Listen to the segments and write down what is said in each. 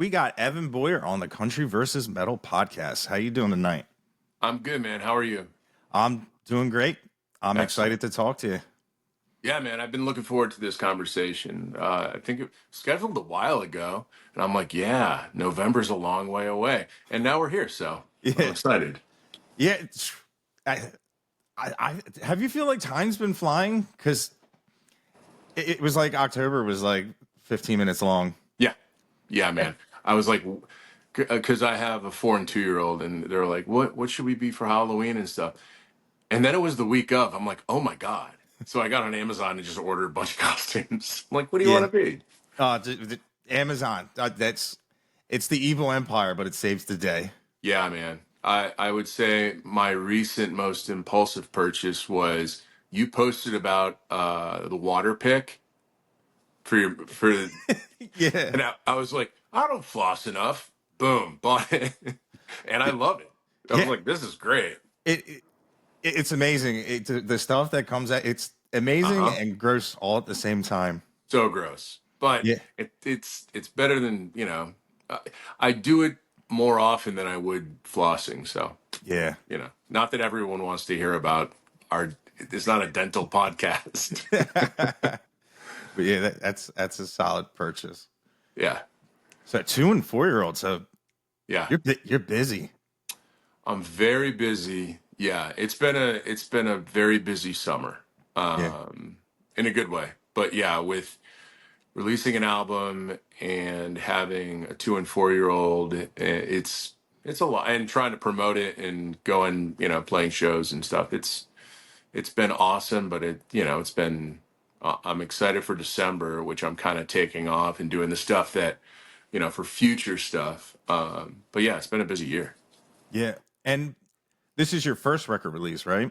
We got Evan Boyer on the Country versus Metal podcast. How you doing tonight? I'm good, man. How are you? I'm doing great. I'm excited Excellent. to talk to you. Yeah, man. I've been looking forward to this conversation. I think it was scheduled a while ago, and I'm like, yeah, November's a long way away, and now we're here, so I'm Yeah, excited. yeah. I, have you feel like time's been flying? Because it was like October was like 15 minutes long. Yeah, yeah, man. I was like, because I have a 4 and 2-year-old, and they're like, what should we be for Halloween and stuff? And then it was the week of. I'm like, oh my god. So I got on Amazon and just ordered a bunch of costumes. I'm like, what do you Yeah. want to be? Amazon. It's the evil empire, but it saves the day. Yeah, man. I would say my recent most impulsive purchase was you posted about the water pick for Yeah. and I was like, I don't floss enough. Boom, bought it. And I love it. I was Yeah. like, this is great. It, it's amazing. The stuff that comes out, it's amazing Uh-huh. and gross all at the same time. So gross. But Yeah. it's better than, I, I do it more often than I would flossing, so Yeah. not that everyone wants to hear about our it's not a dental podcast. But yeah, that's a solid purchase. Yeah. So 2 and 4 year olds. So Yeah. you're busy. I'm very busy. Yeah, it's been a very busy summer. Yeah. In a good way. But yeah, with releasing an album and having a 2 and 4-year-old, it's a lot, and trying to promote it and going, playing shows and stuff. It's been awesome, but it's been I'm excited for December, which I'm kind of taking off and doing the stuff that, for future stuff. But yeah, it's been a busy year. Yeah. And this is your first record release, right?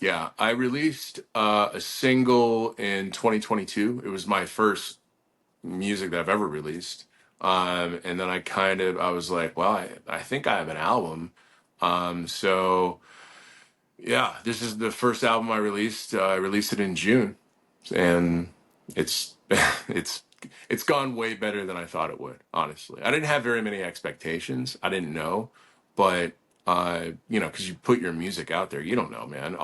Yeah, I released a single in 2022. It was my first music that I've ever released. And then I was like, well, I think I have an album. So yeah, this is the first album I released. I released it in June, and it's it's it's gone way better than I thought it would. Honestly, I didn't have very many expectations. I didn't know, but because you put your music out there, you don't know, man.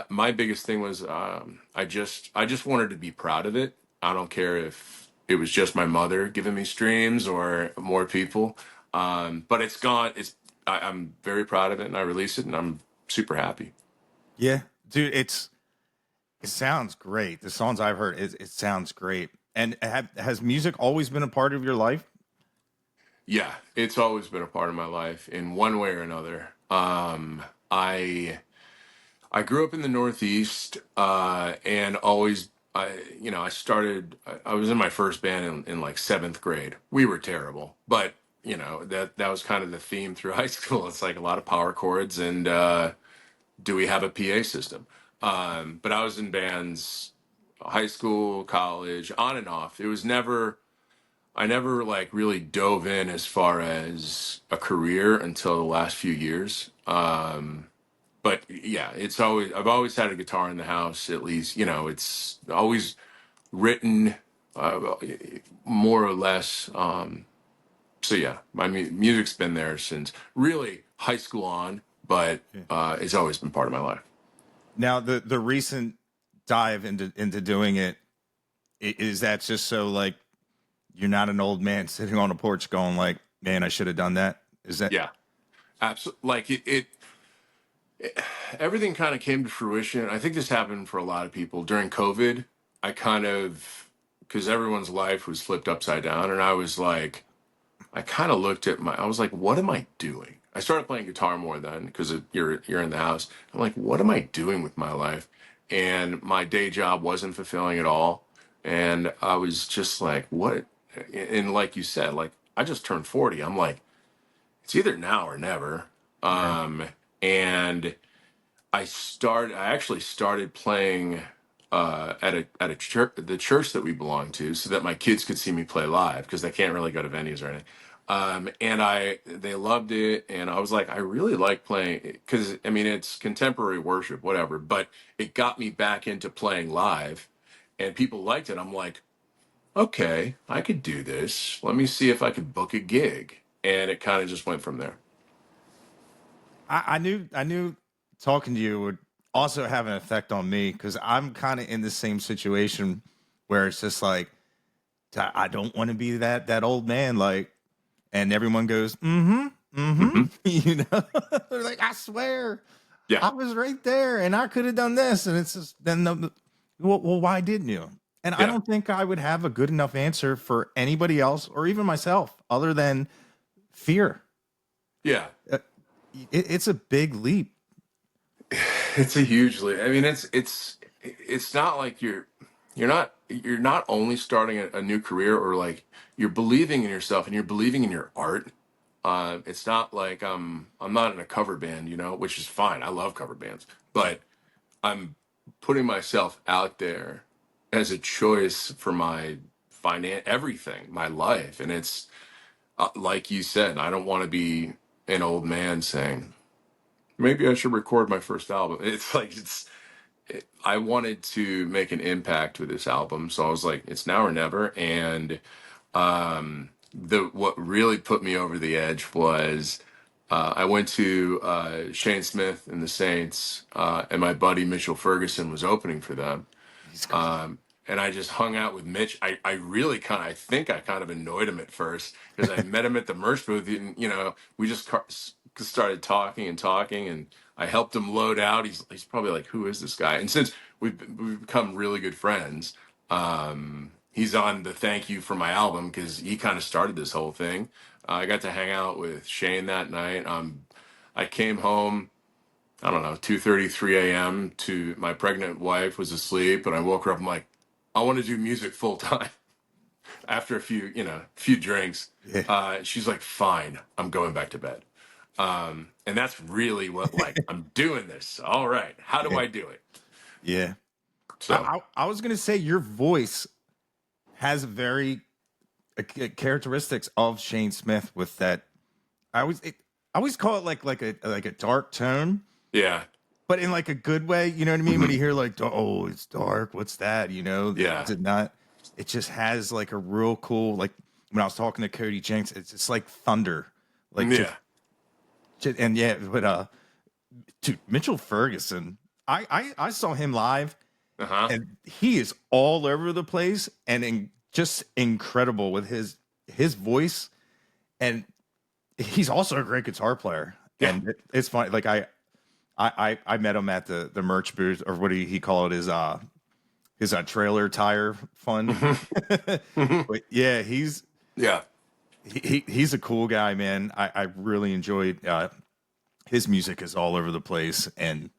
My biggest thing was I just wanted to be proud of it. I don't care if it was just my mother giving me streams or more people. But it's gone. I'm very proud of it, and I released it, and I'm super happy. Yeah. Dude, it sounds great. The songs I've heard, it sounds great. And has music always been a part of your life? Yeah, it's always been a part of my life in one way or another. I grew up in the Northeast, and always I started. I was in my first band in like seventh grade. We were terrible, but that was kind of the theme through high school. It's like a lot of power chords and do we have a PA system? But I was in bands, high school, college, on and off. I never like really dove in as far as a career until the last few years. But yeah, I've always had a guitar in the house. At least it's always written, uh, more or less. So yeah, my music's been there since really high school on, but Yeah. it's always been part of my life. Now the recent dive into doing it, is that just so like you're not an old man sitting on a porch going like, man, I should have done that? Is that Yeah, absolutely. Like everything kind of came to fruition. I think this happened for a lot of people during COVID. I kind of, because everyone's life was flipped upside down, and I was like, I kind of looked at I was like, what am I doing? I started playing guitar more then because you're in the house. I'm like, what am I doing with my life? And my day job wasn't fulfilling at all. And I was just like, what? And like you said, like I just turned 40. I'm like, it's either now or never. yeah. And I actually started playing at a church, the church that we belong to, so that my kids could see me play live because they can't really go to venues or anything. And they loved it, and I was like, I really like playing because I mean it's contemporary worship, whatever, but it got me back into playing live, and people liked it. I'm like, okay, I could do this. Let me see if I could book a gig. And it kind of just went from there. I knew talking to you would also have an effect on me because I'm kind of in the same situation where it's just like I don't want to be that old man, like, and everyone goes, Hmm. you know, they're like, I swear, Yeah. I was right there, and I could have done this, and it's just then well, why didn't you? And I Yeah. don't think I would have a good enough answer for anybody else or even myself, other than fear. Yeah. Uh, it's a big leap. It's a hugely. I mean, it's not like you're not only starting a new career, or like you're believing in yourself and you're believing in your art. It's not like I'm not in a cover band, which is fine. I love cover bands, but I'm putting myself out there as a choice for my everything, my life, and it's like you said. I don't want to be an old man saying maybe I should record my first album. It's like I wanted to make an impact with this album, so I was like, it's now or never. And the what really put me over the edge was I went to Shane Smith and the Saints, and my buddy Mitchell Ferguson was opening for them. He's cool. And I just hung out with Mitch. I really I think I kind of annoyed him at first because I met him at the merch booth, and we just started talking and talking, and I helped him load out. He's probably like, who is this guy? And since we've become really good friends, he's on the thank you for my album because he kind of started this whole thing. I got to hang out with Shane that night. I came home, I don't know, 2:33 a.m. to my pregnant wife was asleep, and I woke her up. I'm like, I want to do music full time. After a few drinks, Yeah, she's like, fine, I'm going back to bed. And that's really what, like, I'm doing this. All right, how do yeah, I do it? yeah. So I was gonna say your voice has very characteristics of Shane Smith with that. I always call it like a dark tone, yeah, but in like a good way. You know what I mean? When mhm, you hear like, oh, it's dark. What's that? yeah, Is it not? It just has like a real cool, like when I was talking to Cody Jenks, it's just like thunder, like yeah, and yeah, but dude, Mitchell Ferguson, I saw him live, uh-huh, and he is all over the place and just incredible with his voice, and he's also a great guitar player. yeah. And it's funny, like I met him at the merch booth, or what do he call it, his trailer tire fund. Mhm, mhm, But yeah, yeah. he's a cool guy, man. I really enjoyed his music is all over the place, and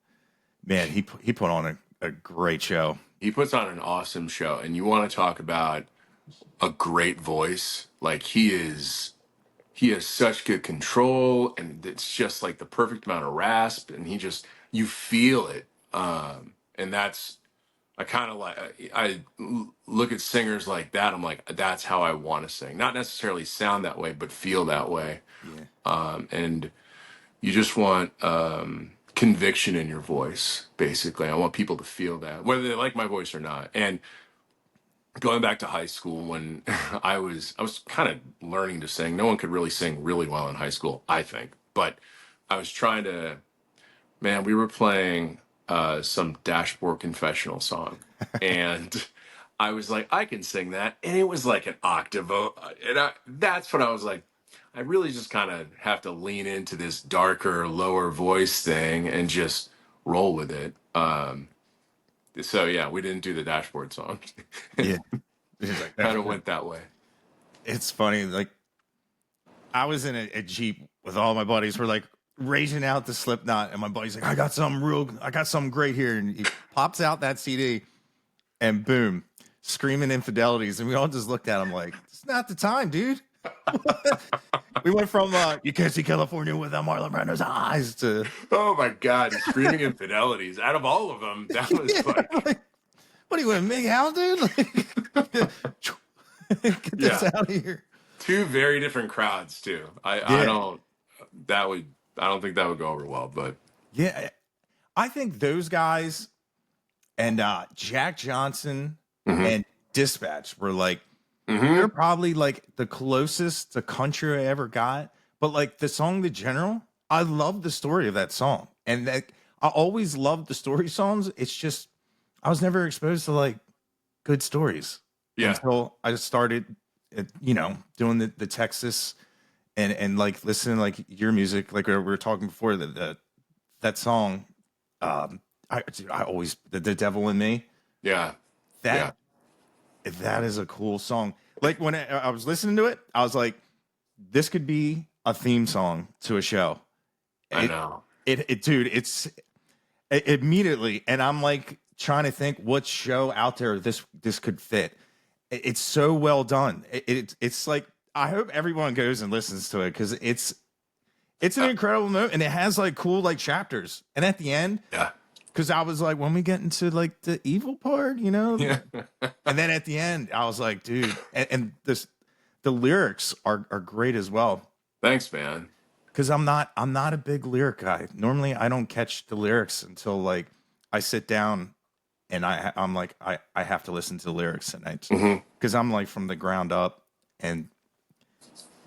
man, he put on a great show. He puts on an awesome show, and you want to talk about a great voice. Like, he has such good control, and it's just like the perfect amount of rasp, and you feel it. And that's I kind of like look at singers like that. I'm like, that's how I want to sing. Not necessarily sound that way, but feel that way. Yeah, And you just want conviction in your voice. Basically, I want people to feel that, whether they like my voice or not. And going back to high school, when I was kind of learning to sing. No one could really sing really well in high school, I think. But I was trying to, man, we were playing some Dashboard Confessional song, and I was like, I can sing that, and it was like an octave. That's when I was like, I really just kind of have to lean into this darker, lower voice thing and just roll with it. So yeah, we didn't do the Dashboard song. yeah. It's like Kind of went that way. it's funny. Like I was in a Jeep with all my buddies. We're like raging out the Slipknot, and my buddy's like, I got something great here," and he pops out that CD, and boom, screaming infidelities, and we all just looked at him like, "It's not the time, dude." We went from "You Can't See California Without Marlon Brando's Eyes" to Oh my God, screaming infidelities. Out of all of them, that was yeah, like, like, what are you in Big House, dude? Like, get this yeah, out of here. two very different crowds too. I Yeah, don't that would I don't think that would go over well, but yeah. I think those guys and Jack Johnson mhm, and Dispatch were like They're probably like the closest to country I ever got. But like the song The General, I love the story of that song. And that I always loved the story songs. It's just I was never exposed to like good stories Yeah. until I started doing the Texas and like listening to like your music, like we were talking before that song. I always the devil in me. Yeah. Yeah. That that is a cool song. Like when I was listening to it, I was like, this could be a theme song to a show. I It, know. dude, immediately, and I'm like trying to think what show out there this could fit. It's so well done. It's like I hope everyone goes and listens to it because it's an Uh, incredible movie and it has like cool like chapters. And at the end, yeah. because I was like, when we get into like the evil part, Yeah. and then at the end, I was like, dude, and the lyrics are great as well. Thanks, man. Because I'm not a big lyric guy. Normally, I don't catch the lyrics until like I sit down and I'm like I have to listen to the lyrics and I Hmm. because I'm like from the ground up and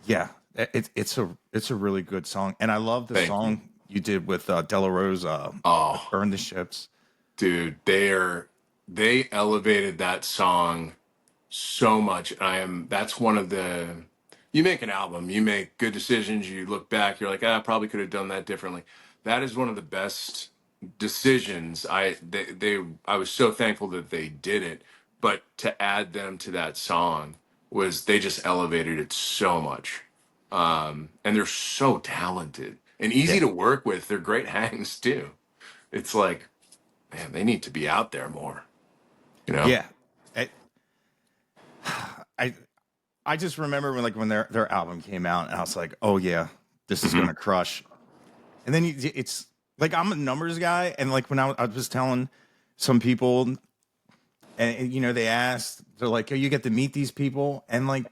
yeah, it's a really good song and I love the Thank you. song you did with Della Rose, Oh, Burn the Ships. dude, they elevated that song so much. That's one of the, you make an album, you make good decisions, you look back, you're like, I probably could have done that differently. That is one of the best decisions. I was so thankful that they did it, but to add them to that song was they just elevated it so much. And they're so talented and easy Yeah, to work with. They're great hangs too. It's like, man, they need to be out there more, you know? yeah. I I, I just remember when their album came out and I was like, oh yeah, this is Hmm. gonna crush. And then it's like I'm a numbers guy, and like when I was telling some people, and they asked, they're like, "Oh, you get to meet these people," and like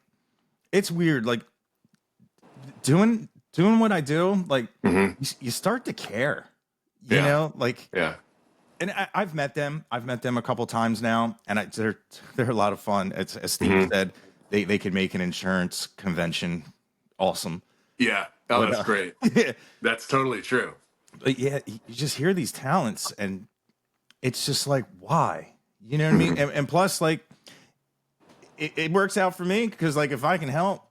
it's weird, like doing what I do, like Hmm. you start to care, Yeah. like. Yeah. And I've met them. I've met them a couple times now, and they're a lot of fun. It's as Steve Hmm. said, they could make an insurance convention awesome. Yeah. Oh, But that's great. yeah, That's totally true. but yeah, you just hear these talents, and it's just like, why? You know what I mean? Hmm. And plus, like, it works out for me because, like, if I can help,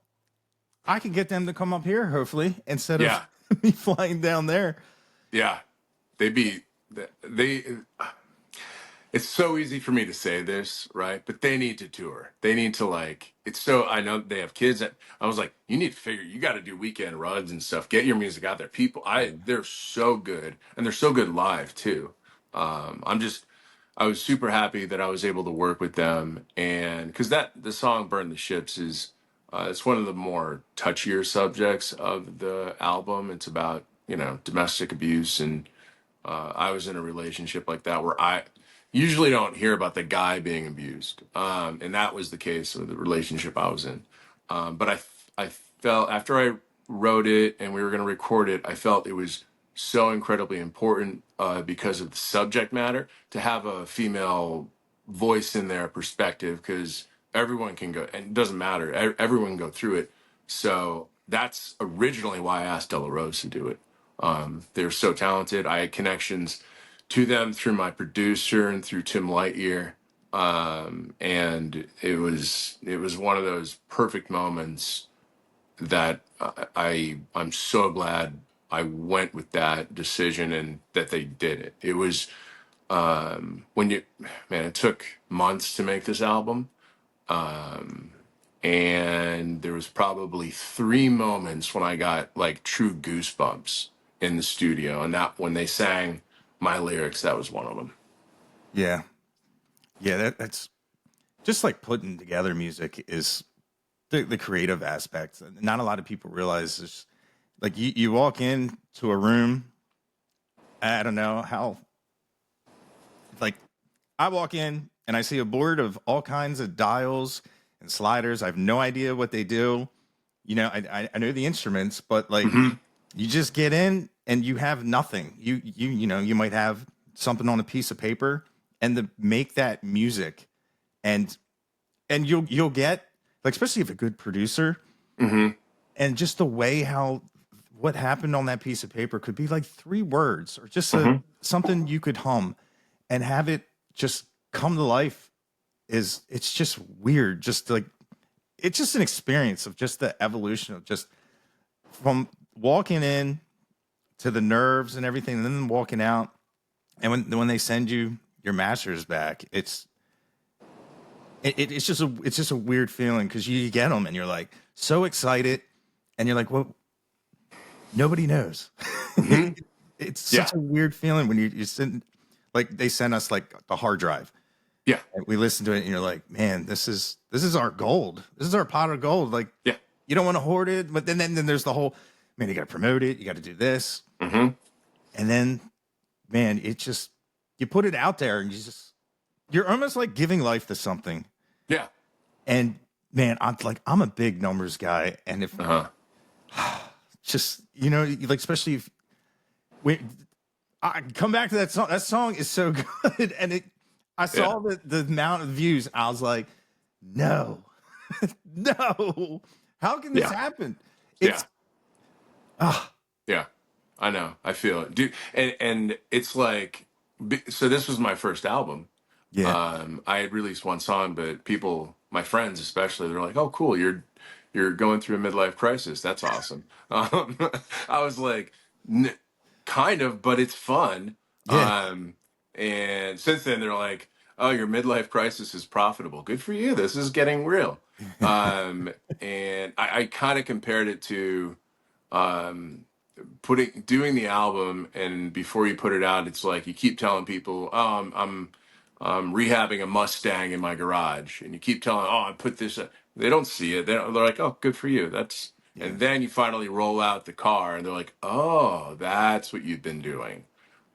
I can get them to come up here, hopefully, instead of Yeah. me flying down there. Yeah. They be, they, it's so easy for me to say this, right? But they need to tour. They need to like, it's so, I know they have kids that I was like, you need to figure, you got to do weekend runs and stuff. Get your music out there. They're so good and they're so good live too. I'm just, I was super happy that I was able to work with them. And because the song Burn the Ships is, it's one of the more touchier subjects of the album. It's about, domestic abuse and, I was in a relationship like that where I usually don't hear about the guy being abused, and that was the case with the relationship I was in. But I felt after I wrote it and we were going to record it, I felt it was so incredibly important because of the subject matter to have a female voice in their perspective because everyone can go and it doesn't matter everyone can go through it. So that's originally why I asked Della Rose to do it. They're so talented. I had connections to them through my producer and through Tim Lightyear. And it was one of those perfect moments that I'm so glad I went with that decision and that they did it. It was when you man, it took months to make this album. And there was probably three moments when I got like true goosebumps in the studio, and that when they sang my lyrics, that was one of them. Yeah, yeah, that's just like putting together music is the creative aspect. Not a lot of people realize this. Like you walk into a room, I don't know how, like I walk in and I see a board of all kinds of dials and sliders. I have no idea what they do. I know the instruments, but like Hmm. you just get in and you have nothing. You might have something on a piece of paper and to make that music and you'll get like especially if a good producer, Hmm. and just the way how what happened on that piece of paper could be like 3 words or just a Hmm. something you could hum and have it just come to life is it's just weird. Just like it's just an experience of just the evolution of just from walking in to the nerves and everything, and then walking out. And when they send you your masters back, it's just a weird feeling because you get them and you're like so excited, and you're like, well, nobody knows. Hmm. It's Yeah. such a weird feeling when you send like they sent us like the hard drive. Yeah. And we listen to it and you're like, man, this is our gold. This is our pot of gold. Like Yeah. you don't want to hoard it, but then there's the whole man, you got to promote it, you got to do this, Hmm. and then man, it just you put it out there and you're almost like giving life to something. Yeah. And man, I'm a big numbers guy, and if Uh-huh. just like especially if we I come back to that song is so good, and I Yeah. saw the amount of views, I was like, no, no, how can this Yeah. happen? Yeah. It's ah Yeah. I know. I feel it, dude. And it's like, so this was my first album. yeah, I had released one song, but people, my friends especially, they're like, "Oh, cool, you're going through a midlife crisis. That's awesome." I was like, "Kind of, but it's fun." yeah, Um, and since then, they're like, "Oh, your midlife crisis is profitable. Good for you. This is getting real." Um, and I kind of compared it to um, doing the album, and before you put it out, it's like you keep telling people, "Oh, I'm rehabbing a Mustang in my garage," and you keep telling, "Oh, I put this." They don't see it. They're like, "Oh, good for you." yeah, And then you finally roll out the car, and they're like, "Oh, that's what you've been doing.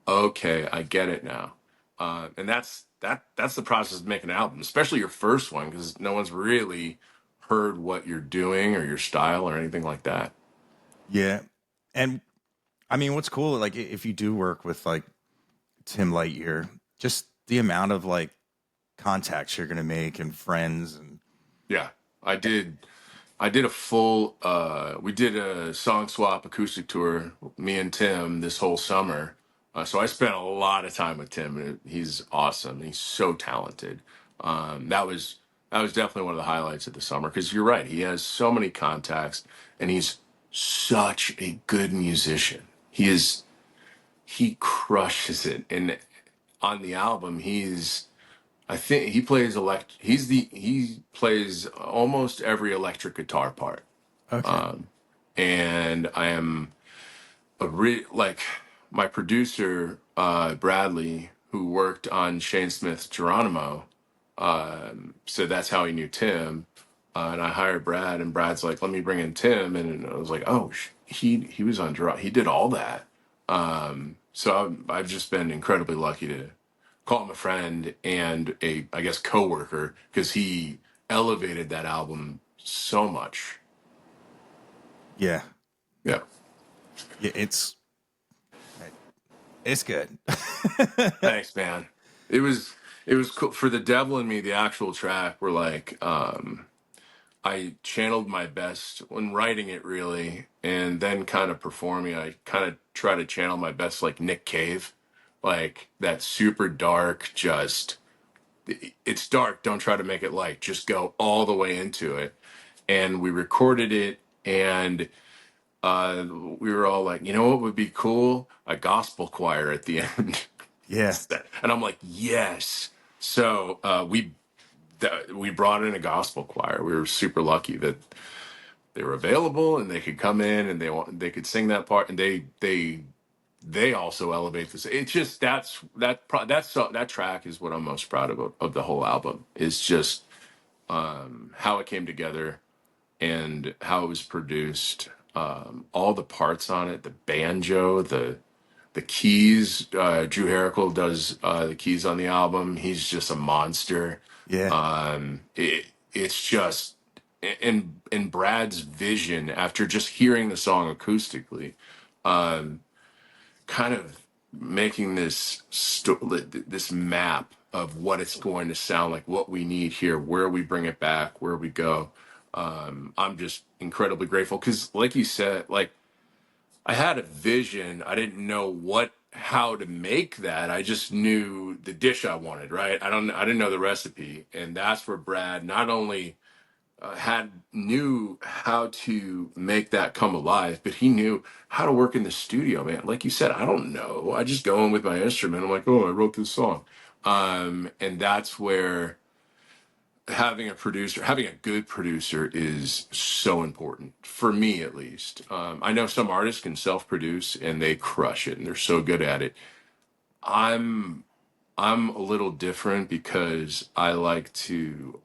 Okay, I get it now." And that's the process of making an album, especially your first one, because no one's really heard what you're doing or your style or anything like that. yeah. And I mean, what's cool, like if you do work with like Tim Lightyear, just the amount of like contacts you're gonna make and friends and Yeah, I did. I did a full we did a song swap acoustic tour, me and Tim, this whole summer. So I spent a lot of time with Tim, and he's awesome. He's so talented. That was definitely one of the highlights of the summer, because you're right, he has so many contacts, and he's such a good musician. He crushes it. And on the album, I think he plays he plays almost every electric guitar part. okay, And I am like my producer Bradley, who worked on Shane Smith's Geronimo. So that's how he knew Tim. And I hired Brad, and Brad's like, "Let me bring in Tim," and I was like, "Oh, he was on Geronimo. He did all that." So I've just been incredibly lucky to call him a friend and I guess coworker, because he elevated that album so much. yeah, Yeah. yeah, it's good. Thanks, man. It was cool. For The Devil in Me, the actual track, were like I channeled my best when writing it, really, and then kind of performing. I kind of try to channel my best like Nick Cave, like that super dark, just it's dark, don't try to make it light, just go all the way into it. And we recorded it, and we were all like, you know what would be cool? A gospel choir at the end. Yeah, And I'm like, yes. So we brought in a gospel choir. We were super lucky that they were available and they could come in, and they could sing that part, and they also elevate this. It's just that track is what I'm most proud of the whole album, is just how it came together and how it was produced. All the parts on it, the banjo, the keys. Drew Herrickle does the keys on the album. He's just a monster. yeah, It's just in Brad's vision, after just hearing the song acoustically, kind of making this map of what it's going to sound like, what we need here, where we bring it back, where we go. I'm just incredibly grateful because, like you said, like I had a vision. I didn't know how to make that. I just knew the dish I wanted, right? I didn't know the recipe. And that's where Brad not only knew how to make that come alive, but he knew how to work in the studio, man. Like you said, I don't know. I just go in with my instrument. I'm like, oh, I wrote this song. And that's where having a good producer is so important for me, at least. I know some artists can self-produce and they crush it and they're so good at it. I'm I'm a little different because I like to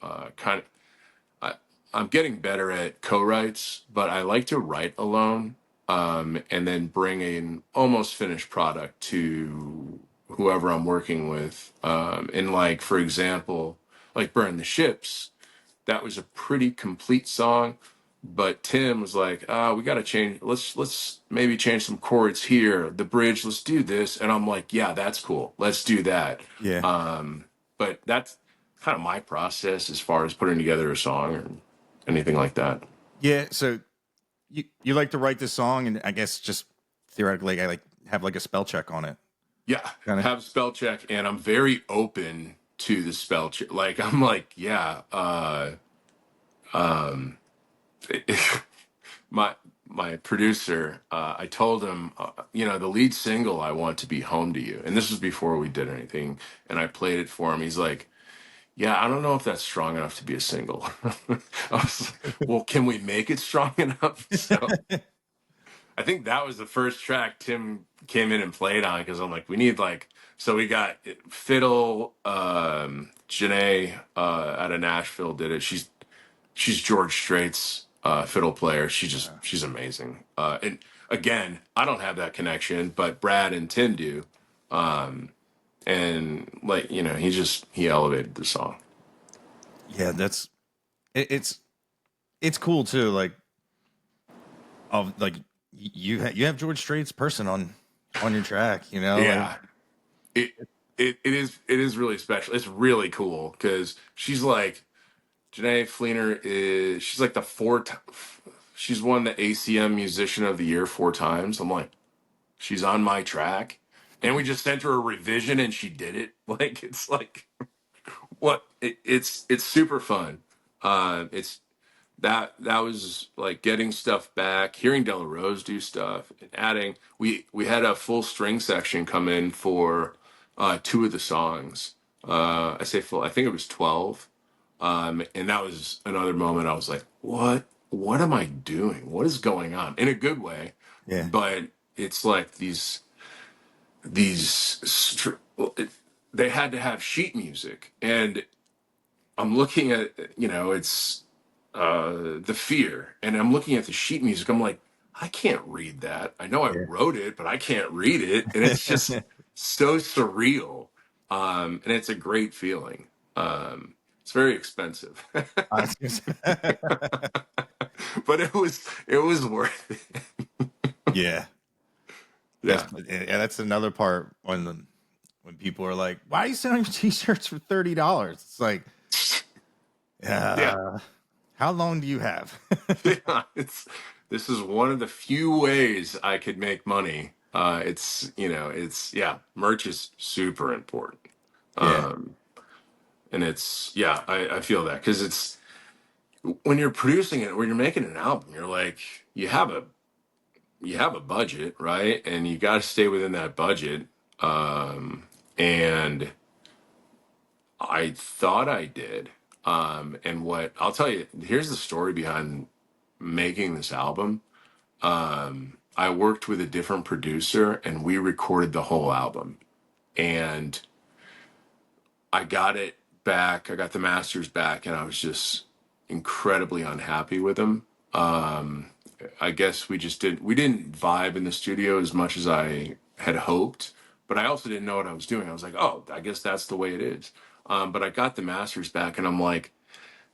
I, I'm getting better at co-writes, but I like to write alone, and then bring an almost finished product to whoever I'm working with. And like, for example, like Burn the Ships, that was a pretty complete song, but Tim was like, we got to change. Let's maybe change some chords here. The bridge, let's do this. And I'm like, yeah, that's cool. Let's do that. Yeah. But that's kind of my process as far as putting together a song or anything like that. Yeah. So you like to write this song, and I guess just theoretically, I like have like a spell check on it, Yeah, kind of. have spell check, and I'm very open to the spell check. Like I'm like, yeah, um, my my producer, I told him, the lead single I want to be Home to You, and this was before we did anything, and I played it for him. He's like, yeah, I don't know if that's strong enough to be a single. I was like, well, can we make it strong enough? So I think that was the first track Tim came in and played on because I'm like, we need like, so we got fiddle. Janae out of Nashville did it. She's George Strait's fiddle player. She's amazing. And again, I don't have that connection, but Brad and Tim do. And like he elevated the song. Yeah, it's cool too. Like of like you have George Strait's person on your track. Like Yeah, it it is really special. It's really cool because she's like Janae Fleener is she's like she's won the ACM Musician of the Year 4 times. I'm like, she's on my track, and we just sent her a revision and she did it. Like it's like it's super fun. It's that was like getting stuff back, hearing Della Rose do stuff, and adding. We had a full string section come in for two of the songs. I say full. I think it was 12. And that was another moment. I was like, "What? What am I doing? What is going on?" In a good way, yeah, but it's like they had to have sheet music, and I'm looking at it's the fear, and I'm looking at the sheet music. I'm like, I can't read that. I know I yeah. wrote it, but I can't read it, and it's just so surreal. And it's a great feeling. It's very expensive, I was gonna but it was worth it. yeah, Yeah, that's another part when people are like, "Why are you selling t-shirts for $30?" It's like, yeah, uh, how long do you have? yeah. This is one of the few ways I could make money. It's yeah, merch is super important. Yeah, Um, and it's yeah, I feel that because it's when you're producing it, when you're making an album, you're like you have a budget, right? And you got to stay within that budget. And I thought I did. And what I'll tell you, here's the story behind making this album. I worked with a different producer and we recorded the whole album. And I got it back. I got the masters back, and I was just incredibly unhappy with them. I guess we didn't vibe in the studio as much as I had hoped, but I also didn't know what I was doing. I was like, oh, I guess that's the way it is. But I got the masters back, and I'm like,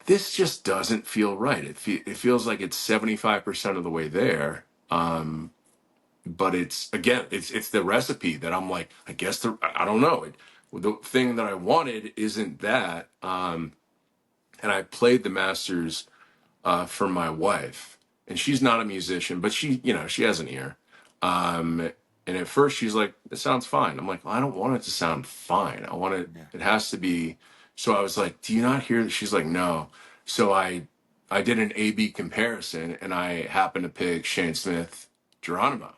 this just doesn't feel right. It feels like it's 75% of the way there. But it's again, it's the recipe that I'm like, I guess I don't know. The thing that I wanted isn't that. And I played the masters for my wife, and she's not a musician, but she has an ear. And at first she's like, "It sounds fine." I'm like, well, "I don't want it to sound fine. I want it. Yeah. It has to be." So I was like, "Do you not hear that?" She's like, "No." So I did an A/B comparison, and I happened to pick Shane Smith, Geronimo,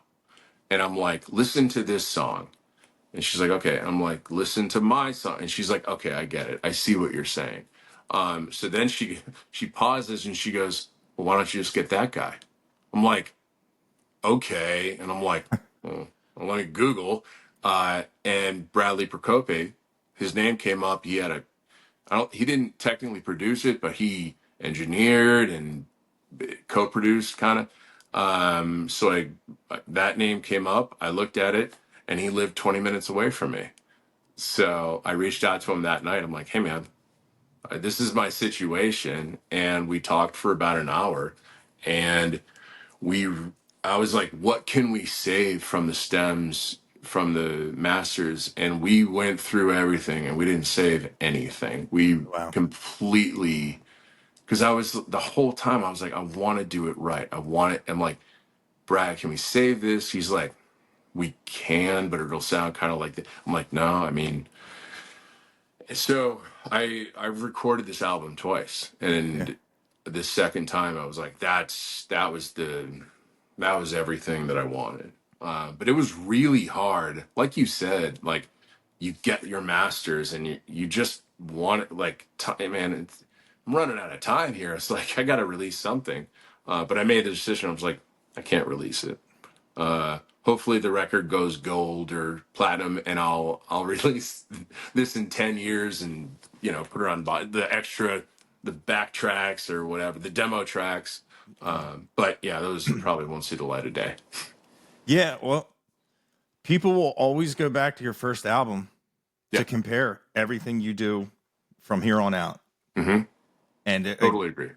and I'm like, "Listen to this song." And she's like, "Okay." I'm like, "Listen to my song." And she's like, "Okay, I get it. I see what you're saying." So then she pauses and she goes, "Well, why don't you just get that guy?" I'm like, "Okay." And I'm like, "Oh, well, let me Google." And Bradley Procope, his name came up. He didn't technically produce it, but he engineered and co-produced kind of. That name came up. I looked at it, and he lived 20 minutes away from me. So I reached out to him that night. I'm like, "Hey man, this is my situation." And we talked for about an hour, and we I was like, "What can we save from the stems from the masters?" And we went through everything, and we didn't save anything. We Wow. completely, because I was the whole time I was like, "I want to do it right. I want it." I'm like, "Brad, can we save this?" He's like, "We can, but it'll sound kind of like that." I'm like, "No, I mean." So I've recorded this album twice, Yeah. and the second time I was like, that was everything that I wanted. But it was really hard, like you said. Like, you get your masters, and you just want it. Like, time, man, I'm running out of time here. It's like I got to release something. But I made the decision. I was like, I can't release it. Hopefully the record goes gold or platinum, and I'll release this in 10 years, and put it on the backtracks or whatever, the demo tracks. Yeah. But yeah, those probably won't see the light of day. Yeah. Well, people will always go back to your first album Yeah. to compare everything you do from here on out. Hmm. And Totally agree.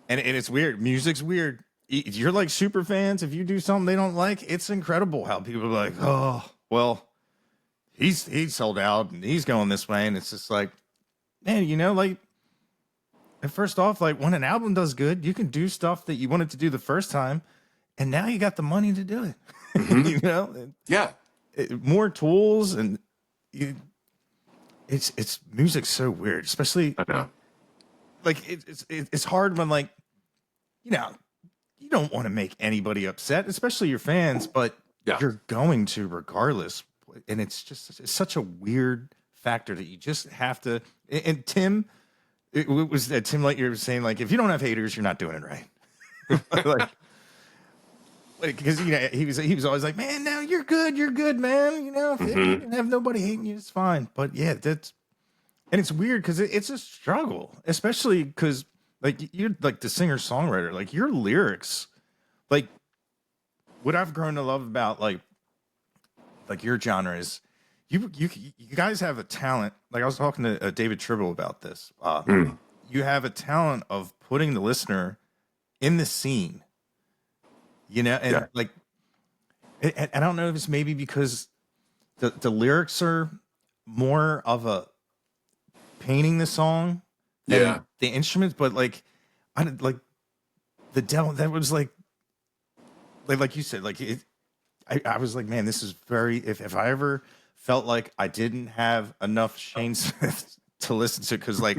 and it's weird. Music's weird. You're like super fans. If you do something they don't like, it's incredible how people are like, "Oh, well, he's sold out and he's going this way." And it's just like, man, like, and first off, like, when an album does good, you can do stuff that you wanted to do the first time, and now you got the money to do it. Hmm. you know, Yeah. More tools, and you, it's music's so weird, especially I know. like it's hard when, like, you know you don't want to make anybody upset, especially your fans, but Yeah. you're going to regardless. And it's such a weird factor that you just have to. And Tim, it was Tim, like you were saying, like, if you don't have haters, you're not doing it right. like, because he was always like, "Man, now you're good, man. If you Hmm. didn't have nobody hating you, it's fine." But yeah, and it's weird because it's a struggle, especially because, like, you're like the singer songwriter, like your lyrics, like what I've grown to love about, like your genre is you guys have a talent. Like, I was talking to David Tribble about this. Mm. You have a talent of putting the listener in the scene, and Yeah. like, and I don't know if it's maybe because the lyrics are more of a painting the song than Yeah. the instruments, but like, I like the devil that was like you said, like I was like, man, this is very. If I ever felt like I didn't have enough Shane Smith to listen to, because like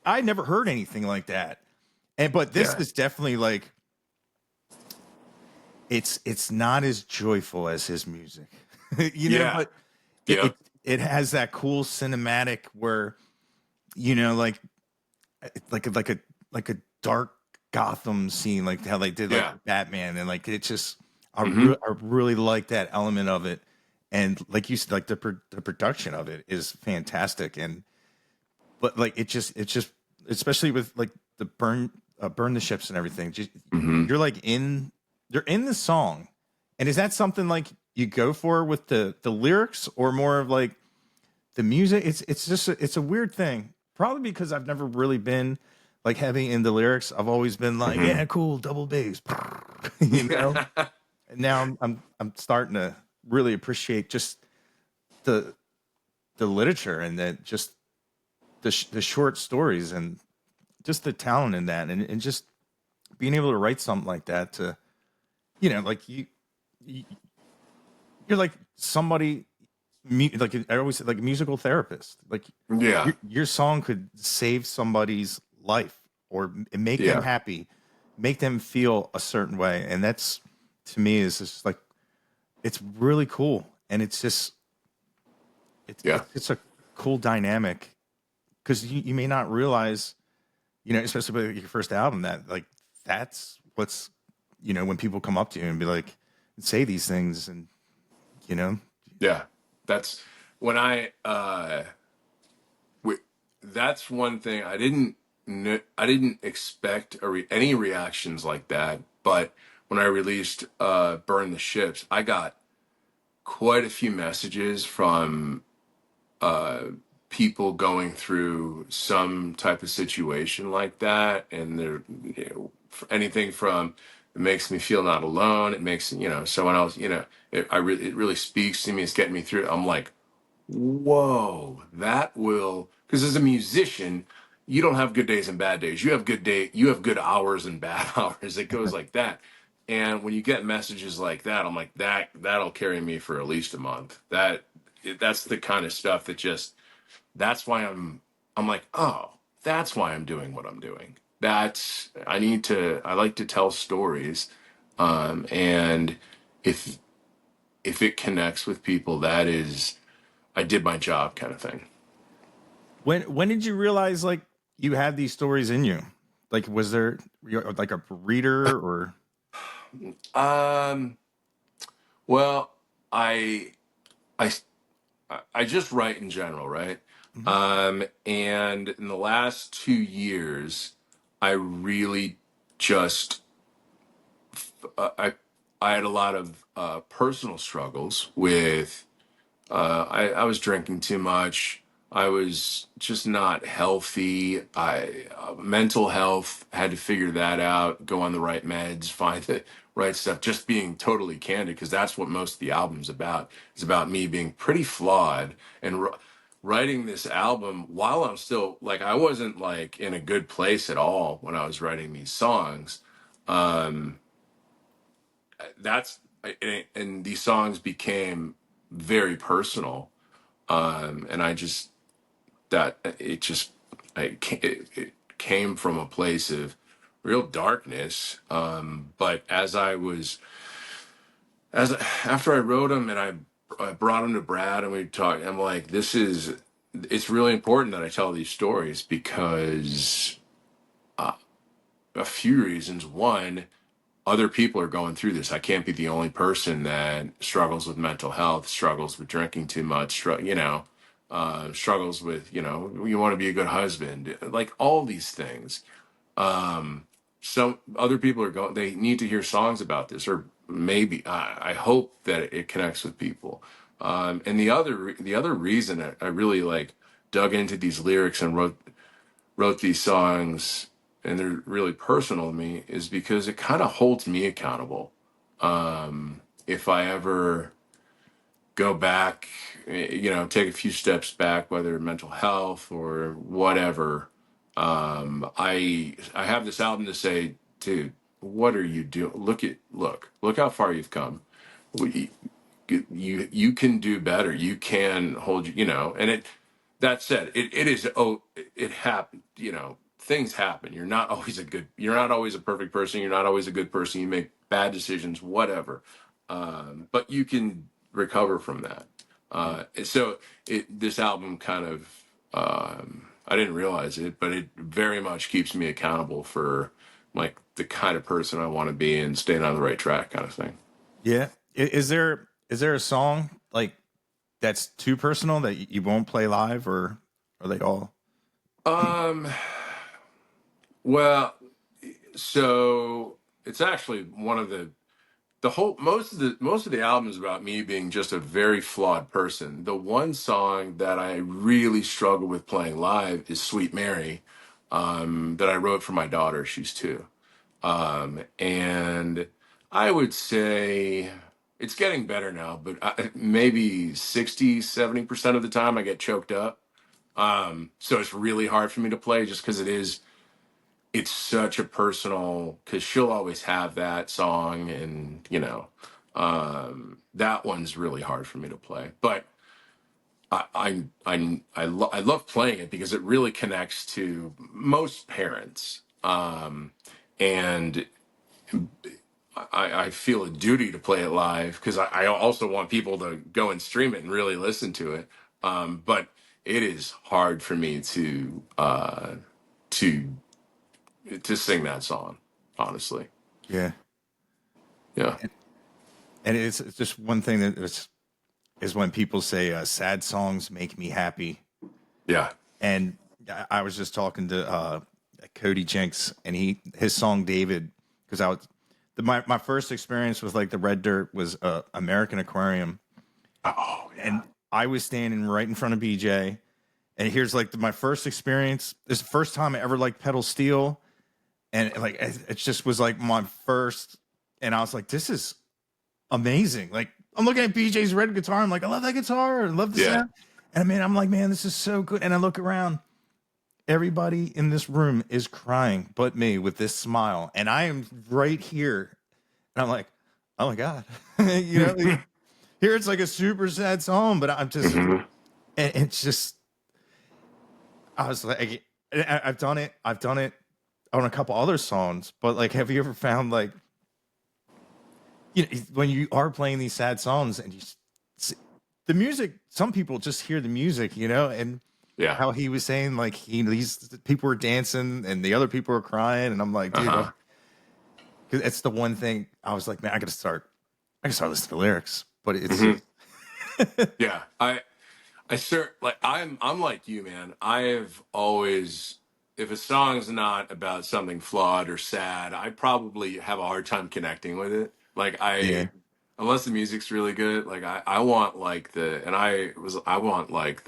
I never heard anything like that, but this Yeah. is definitely like it's not as joyful as his music, Yeah. but it, Yeah. it it has that cool cinematic where like like a dark Gotham scene, like how they did like Yeah. Batman, and like it just Hmm. I really like that element of it, and like you said, like the production of it is fantastic, and but like it just especially with like the burn the ships and everything, just Hmm. you're like you're in the song, and is that something like you go for with the lyrics, or more of like the music? It's just it's a weird thing. Probably because I've never really been like heavy in the lyrics. I've always been like, Hmm. yeah, cool, double bass, Yeah. And now I'm starting to really appreciate just the the literature, and that just the short stories, and just the talent in that, and just being able to write something like that to, like you you're like somebody, like I always say, like a musical therapist. Like Yeah, your song could save somebody's life or make them yeah, happy, make them feel a certain way, and that's to me is just like it's really cool, and it's just yeah, it's a cool dynamic because you may not realize, especially with your first album, that like that's what's, when people come up to you and be like, say these things, and you know, yeah. That's when w- that's one thing I didn't expect any reactions like that. But when I released "Burn the Ships," I got quite a few messages from uh, people going through some type of situation like that, and they're, anything from it makes me feel not alone. It makes, someone else. It really speaks to me. It's getting me through. I'm like, whoa, that will, because as a musician, you don't have good days and bad days. You have good hours and bad hours. It goes like that. And when you get messages like that, I'm like, that'll carry me for at least a month. That's the kind of stuff that just, that's why I'm like, oh, that's why I'm doing what I'm doing. I like to tell stories. And if it connects with people, that is, I did my job kind of thing. when did you realize like you had these stories in you? Like, was there like a reader or? Um, well, I, I, I just write in general, right? Mhm. And in the last 2 years, I really just, I, I had a lot of personal struggles with, I was drinking too much. I was just not healthy. Mental health, had to figure that out, go on the right meds, find the right stuff, just being totally candid, because that's what most of the album's about. It's about me being pretty flawed and writing this album while I'm still like, I wasn't like in a good place at all when I was writing these songs. Um, that's, and these songs became very personal, and I just, that it just, it came from a place of real darkness. But as after I wrote them, and I brought them to Brad and we talked, I'm like, it's really important that I tell these stories because a few reasons. One, other people are going through this. I can't be the only person that struggles with mental health, struggles with drinking too much, struggles with, you want to be a good husband, like all these things. Some other people are going, they need to hear songs about this, or maybe, I hope that it connects with people. And the other reason I really like dug into these lyrics and wrote these songs, and they're really personal to me, is because it kind of holds me accountable. If I ever go back, take a few steps back, whether mental health or whatever, I have this album to say, dude, what are you doing? Look how far you've come. We, you can do better. You can hold, and that said, it is, it happened, things happen. You're not always a perfect person. You're not always a good person. You make bad decisions, whatever. But you can recover from that. Yeah. So this album kind of, I didn't realize it, but it very much keeps me accountable for like the kind of person I want to be and staying on the right track kind of thing. Yeah. Is there a song like that's too personal that you won't play live, or are they all? Um, well, so it's actually one of the whole most of the album is about me being just a very flawed person. The one song that I really struggle with playing live is "Sweet Mary," that I wrote for my daughter. She's 2, and I would say it's getting better now, but maybe 60-70% of the time I get choked up. So it's really hard for me to play just because it is. it's such a personal, because she'll always have that song, and that one's really hard for me to play. But I love playing it because it really connects to most parents, and I feel a duty to play it live because I also want people to go and stream it and really listen to it. But it is hard for me to to sing that song, honestly. Yeah. Yeah, And it's just one thing that is when people say sad songs make me happy. yeah. And I was just talking to Cody Jenks, and his song David, because my first experience with like the Red Dirt was American Aquarium, Oh yeah, and I was standing right in front of BJ, and here's like my first experience. This is the first time I ever like pedal steel, and like it just was like my first, and I was like, this is amazing. Like I'm looking at BJ's red guitar, I'm like, I love that guitar, I love the yeah. sound, and I mean, I'm like, man, this is so good. And I look around, everybody in this room is crying but me with this smile, and I am right here, and I'm like, oh my god. Like, here it's like a super sad song, but I'm just, Hmm. and it's just, I was like, I've done it on a couple other songs, but like, have you ever found like, when you are playing these sad songs and the music, some people just hear the music, and Yeah. how he was saying like these people were dancing and the other people were crying, and I'm like, dude, Uh-huh. because it's the one thing I was like, man, I gotta start listening to the lyrics, but it's Hmm. just, Yeah. I'm like you, man. I have always, if a song's not about something flawed or sad, I probably have a hard time connecting with it. Like yeah, unless the music's really good, like I want like I want like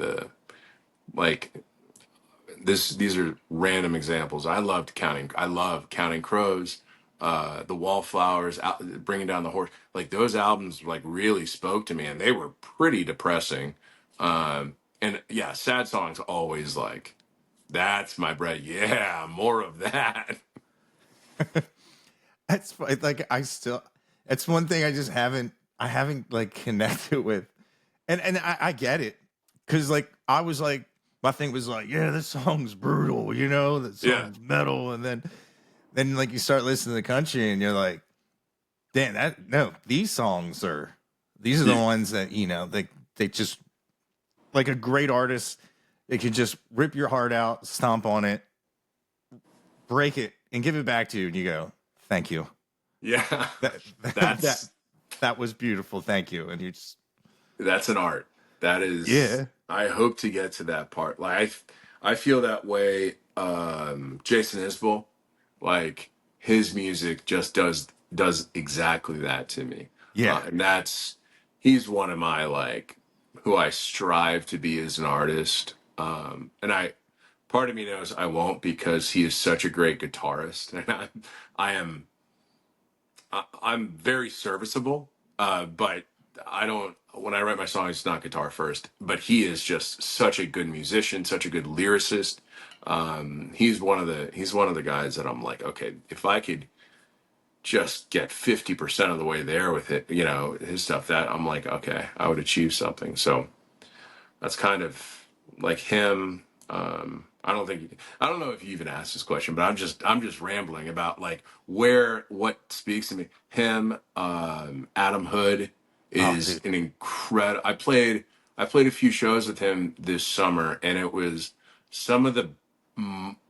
these are random examples. I love Counting Crows, the Wallflowers, Bringing Down the Horse. Like those albums, like really spoke to me, and they were pretty depressing. And yeah, sad songs always like that's my bread. Yeah, more of that. like it's one thing I haven't like connected with, and I get it, because like I was like, my thing was like, yeah, this song's brutal, that Yeah, song's metal, and then like you start listening to the country and you're like, damn, that no, these are the yeah, ones that they just, like a great artist, they can just rip your heart out, stomp on it, break it, and give it back to you, and you go, thank you. yeah. That that That's that was beautiful, thank you. And you just, that's an art. That is. yeah, I hope to get to that part. Like I feel that way. Jason Isbell, like his music just does exactly that to me, yeah, and that's he's one of my like who I strive to be as an artist. And I part of me knows I won't because he is such a great guitarist, and I am I'm very serviceable, but I don't. When I write my songs, it's not guitar first. But he is just such a good musician, such a good lyricist. He's one of the guys that I'm like, okay, if I could just get 50% of the way there with it, his stuff, that I'm like, okay, I would achieve something. So that's kind of like him. I don't know if you even asked this question, but I'm just rambling about like what speaks to me. Him, Adam Hood oh is dude, an incredible. I played a few shows with him this summer, and it was some of the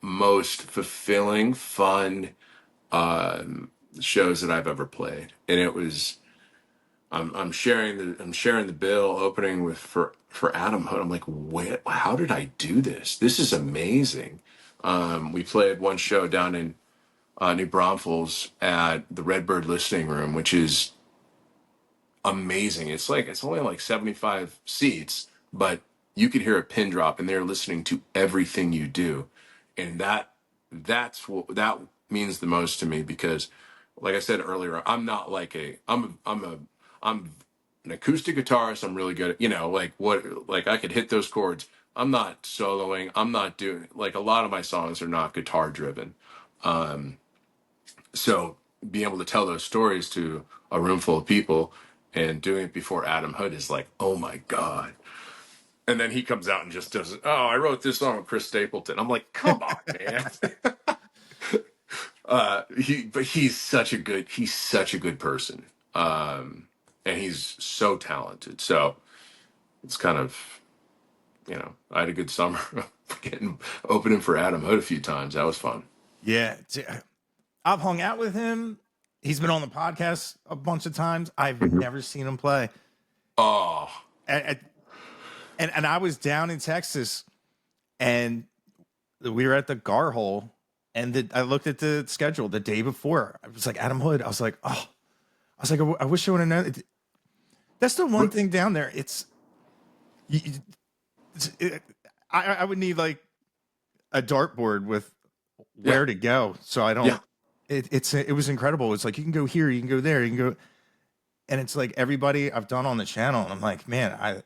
most fulfilling, fun shows that I've ever played, and it was I'm sharing the bill opening with for Adam Hood. I'm like, wait, how did I do this? This is amazing. We played one show down in New Braunfels at the Redbird Listening Room, which is amazing. It's only like 75 seats, but you could hear a pin drop, and they're listening to everything you do, and that's what that means the most to me because, like I said earlier, I'm not like I'm an acoustic guitarist. I'm really good at like what like I could hit those chords. I'm not soloing. I'm not doing like a lot of my songs are not guitar driven. So being able to tell those stories to a room full of people and doing it before Adam Hood is like, oh my God. And then he comes out and just does, oh, I wrote this song with Chris Stapleton. I'm like, come on, man. But he's such a good person. And he's so talented. So it's kind of, I had a good summer getting opening for Adam Hood a few times. That was fun. Yeah. I've hung out with him. He's been on the podcast a bunch of times. I've Mhm. never seen him play. Oh, And, and I was down in Texas and we were at the Gar Hole and I looked at the schedule the day before. I was like, Adam Hood. I was like, oh, I wish I would have known. That's the one thing down there. You- I would need like a dartboard with yeah, where to go. So I yeah, don't, it was incredible. It's like, you can go here, you can go there, you can go. And it's like everybody I've done on the channel. And I'm like, man,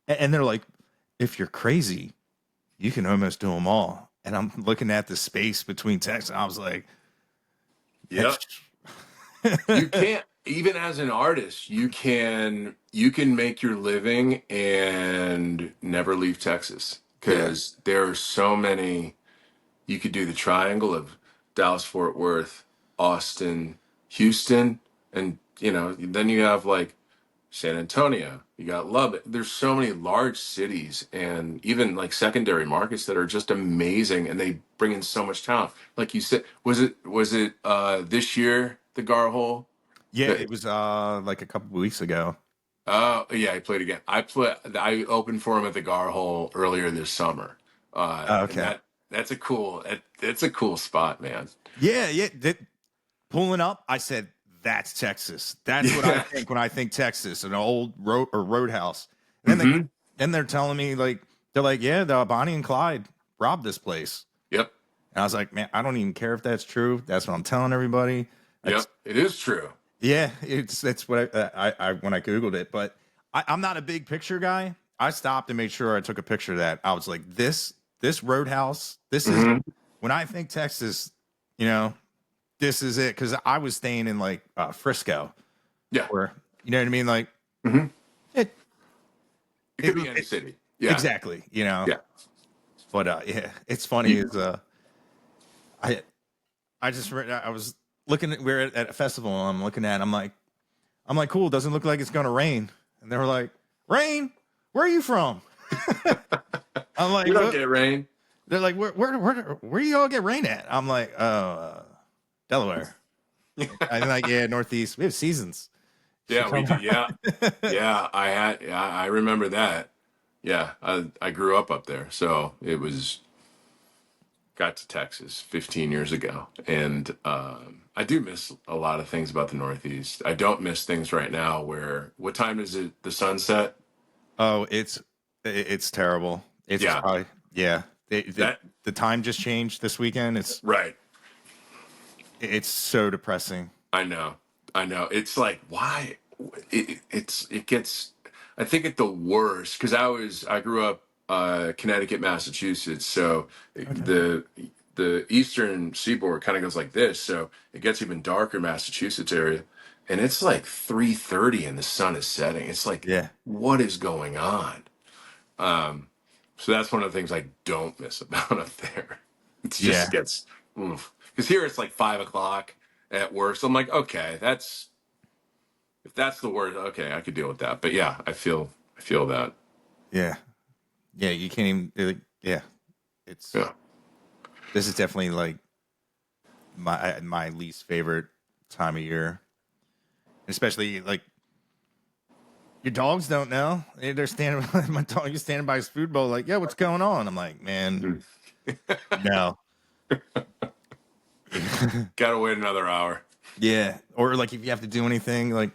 and they're like, if you're crazy, you can almost do them all. And I'm looking at the space between texts. And I was like, yeah. You can't, even as an artist, you can make your living and never leave Texas yeah, because there are so many. You could do the triangle of Dallas, Fort Worth, Austin, Houston, and then you have like San Antonio, you got Lubbock. There's so many large cities and even like secondary markets that are just amazing, and they bring in so much talent. Like you said, was it this year the Gar Hole? yeah. The, It was like a couple of weeks ago. oh yeah, he played again. I opened for him at the Gar Hole earlier this summer, and Okay. that's a cool spot, man. Yeah, yeah. Pulling up, I said, that's Texas. That's what I Yeah. think when I think Texas, an old roadhouse. And Hmm. then they're telling me they're like, yeah, the Bonnie and Clyde robbed this place. Yep. And I was like, man, I don't even care if that's true. That's what I'm telling everybody. It's Yep. It is true. yeah, that's what I when I googled it. But I'm not a big picture guy. I stopped and made sure I took a picture of that. I was like, this roadhouse, this is Hmm. when I think Texas, you know, this is it. Because I was staying in like Frisco, Yeah. or you know what I mean, like Hmm. it, It it, could be any it city. Yeah. exactly, you know. Yeah. But yeah, it's funny You, is I I was looking at we're at a festival and I'm looking at I'm like, cool, doesn't look like it's gonna rain. And they were like, rain? Where are you from? I'm we like, don't what? get rain. They're like, where do you all get rain at? I'm like, Delaware. I'm like, yeah, Northeast. We have seasons. You should Yeah, we come do. around. Yeah. Yeah. I remember that. Yeah. I grew up up there. So got to Texas 15 years ago. And I do miss a lot of things about the Northeast. I don't miss things right now what time is it? The sunset? Oh, it's terrible. It's Yeah. probably yeah. That, The time just changed this weekend. right. It's so depressing. I know. I know. It's like, why? It gets, I think at the worst, because I grew up Connecticut, Massachusetts. So Okay. the eastern seaboard kind of goes like this. So it gets even darker Massachusetts area. And it's like 3:30 and the sun is setting. It's like, Yeah. what is going on? So that's one of the things I don't miss about up there. It just Yeah. gets, because here it's like 5 o'clock at work. So I'm like, okay, if that's the word, okay, I could deal with that. But yeah, I feel that. Yeah. Yeah. You can't even. Yeah. It's Yeah. this is definitely like my least favorite time of year, especially like your dogs don't know. They're standing. My dog is standing by his food bowl, like, yeah, what's going on? I'm like, man, Mm. no. Gotta wait another hour. Yeah. Or like if you have to do anything, like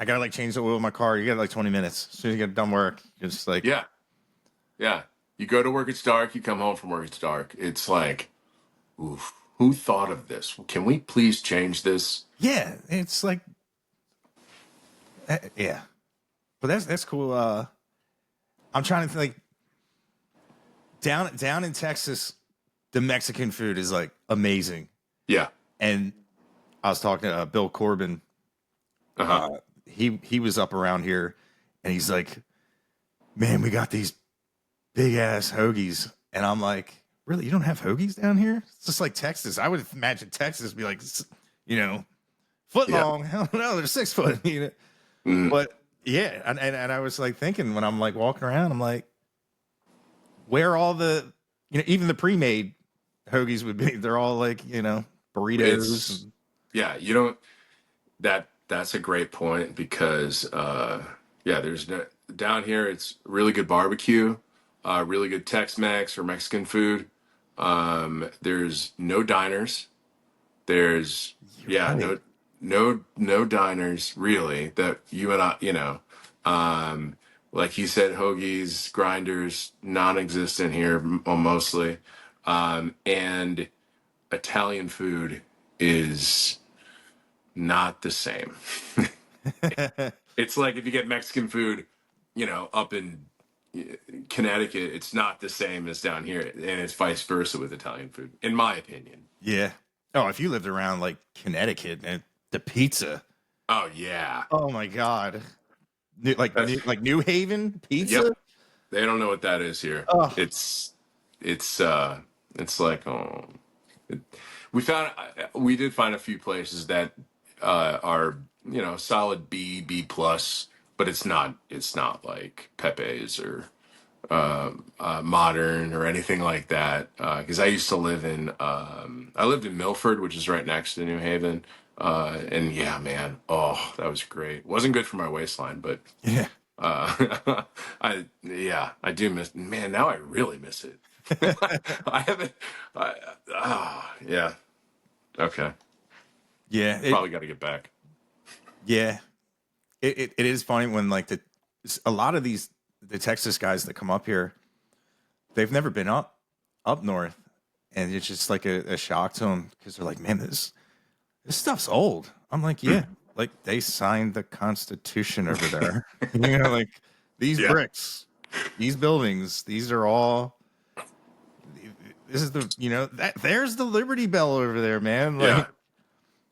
I gotta like change the oil in my car. You got like 20 minutes. As soon as you get done work, you're just like, Yeah. Yeah. You go to work, it's dark. You come home from work, it's dark. It's like, oof, who thought of this? Can we please change this? yeah, it's like, yeah. But that's cool. I'm trying to think down in Texas. the Mexican food is like amazing. Yeah. And I was talking to Bill Corbin. Uh-huh. He was up around here, and he's like, "Man, we got these big ass hoagies," and I'm like, "Really? You don't have hoagies down here? It's just like Texas. I would imagine Texas would be like, you know, foot Yeah. long. Hell no, they're 6 foot. You know, Mm. but yeah, and I was like thinking when I'm like walking around, I'm like, where all the, even the pre-made hoagies would be? They're all like, burritos. It's yeah, you don't that's a great point because yeah, there's no down here it's really good barbecue, really good Tex-Mex or Mexican food. There's no diners. There's You're yeah, right. no diners really that you and I, like you said, hoagies, grinders, non-existent here mostly. And Italian food is not the same. It's like if you get Mexican food, up in Connecticut, it's not the same as down here, and it's vice versa with Italian food, in my opinion. Yeah. Oh, if you lived around like Connecticut and the pizza. Oh yeah, Oh my God. that's Like New Haven yep. pizza. They don't know what that is here. Oh It's like it, we did find a few places that are solid B plus, but it's not like Pepe's or modern or anything like that. Because I used to live in I lived in Milford, which is right next to New Haven. And yeah, man, oh, that was great. Wasn't good for my waistline, but yeah. I do miss. Man, now I really miss it. I haven't. Yeah. Okay. Yeah. Probably got to get back. Yeah. It is funny when like a lot of the Texas guys that come up here, they've never been up north, and it's just like a shock to them because they're like, man, this stuff's old. I'm like, yeah, like they signed the Constitution over there. Like these Yeah. bricks, these buildings, these are all. This is that there's the Liberty Bell over there, man. Yeah. Like,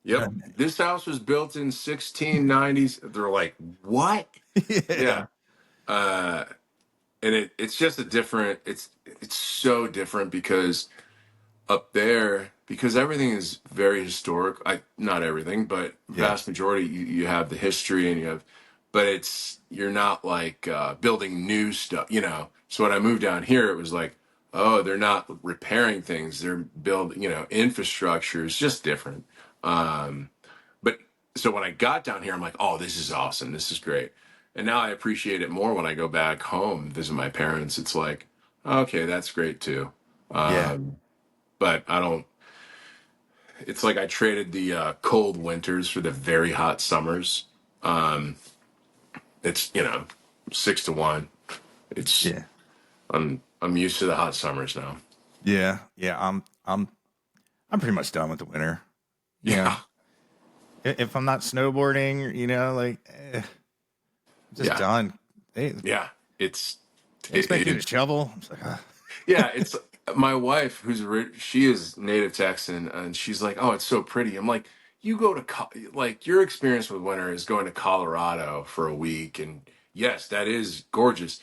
Yep. This house was built in 1690s. They're like, what? yeah, Yeah. Uh, and it's just a different. It's so different because up there because everything is very historic. I not everything, but yeah, vast majority you have the history and but you're not like building new stuff. So when I moved down here, it was like, oh, they're not repairing things; they're building, infrastructure is just different. But so when I got down here, I'm like, oh, this is awesome, this is great, and now I appreciate it more when I go back home and visit my parents. It's like, okay, that's great too. yeah, But I don't. It's like I traded the cold winters for the very hot summers. It's 6 to 1. It's yeah, I'm used to the hot summers now. yeah. I'm pretty much done with the winter. You know, Yeah, if I'm not snowboarding, like I'm just yeah, done. They yeah. It's expect you to it, shovel. I'm just like, ah. yeah. It's my wife she is native Texan and she's like, oh, it's so pretty. I'm like, you go to like your experience with winter is going to Colorado for a week and yes, that is gorgeous.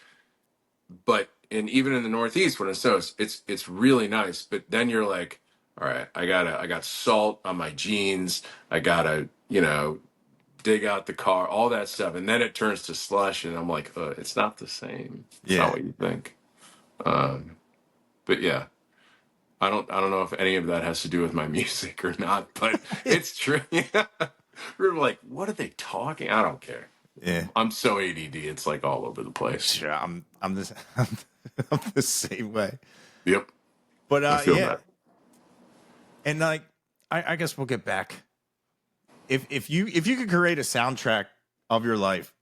But and even in the Northeast when it snows, it's really nice. But then you're like, all right, I got salt on my jeans. I gotta dig out the car, all that stuff, and then it turns to slush, and I'm like, it's not the same. It's not Yeah, what you think. But yeah, I don't know if any of that has to do with my music or not, but it's true. We're like, what are they talking? I don't care. yeah. I'm so ADD. It's like all over the place. Sure, I'm this I'm the same way. Yep, But I feel yeah, that. and like I guess we'll get back. If you could create a soundtrack of your life,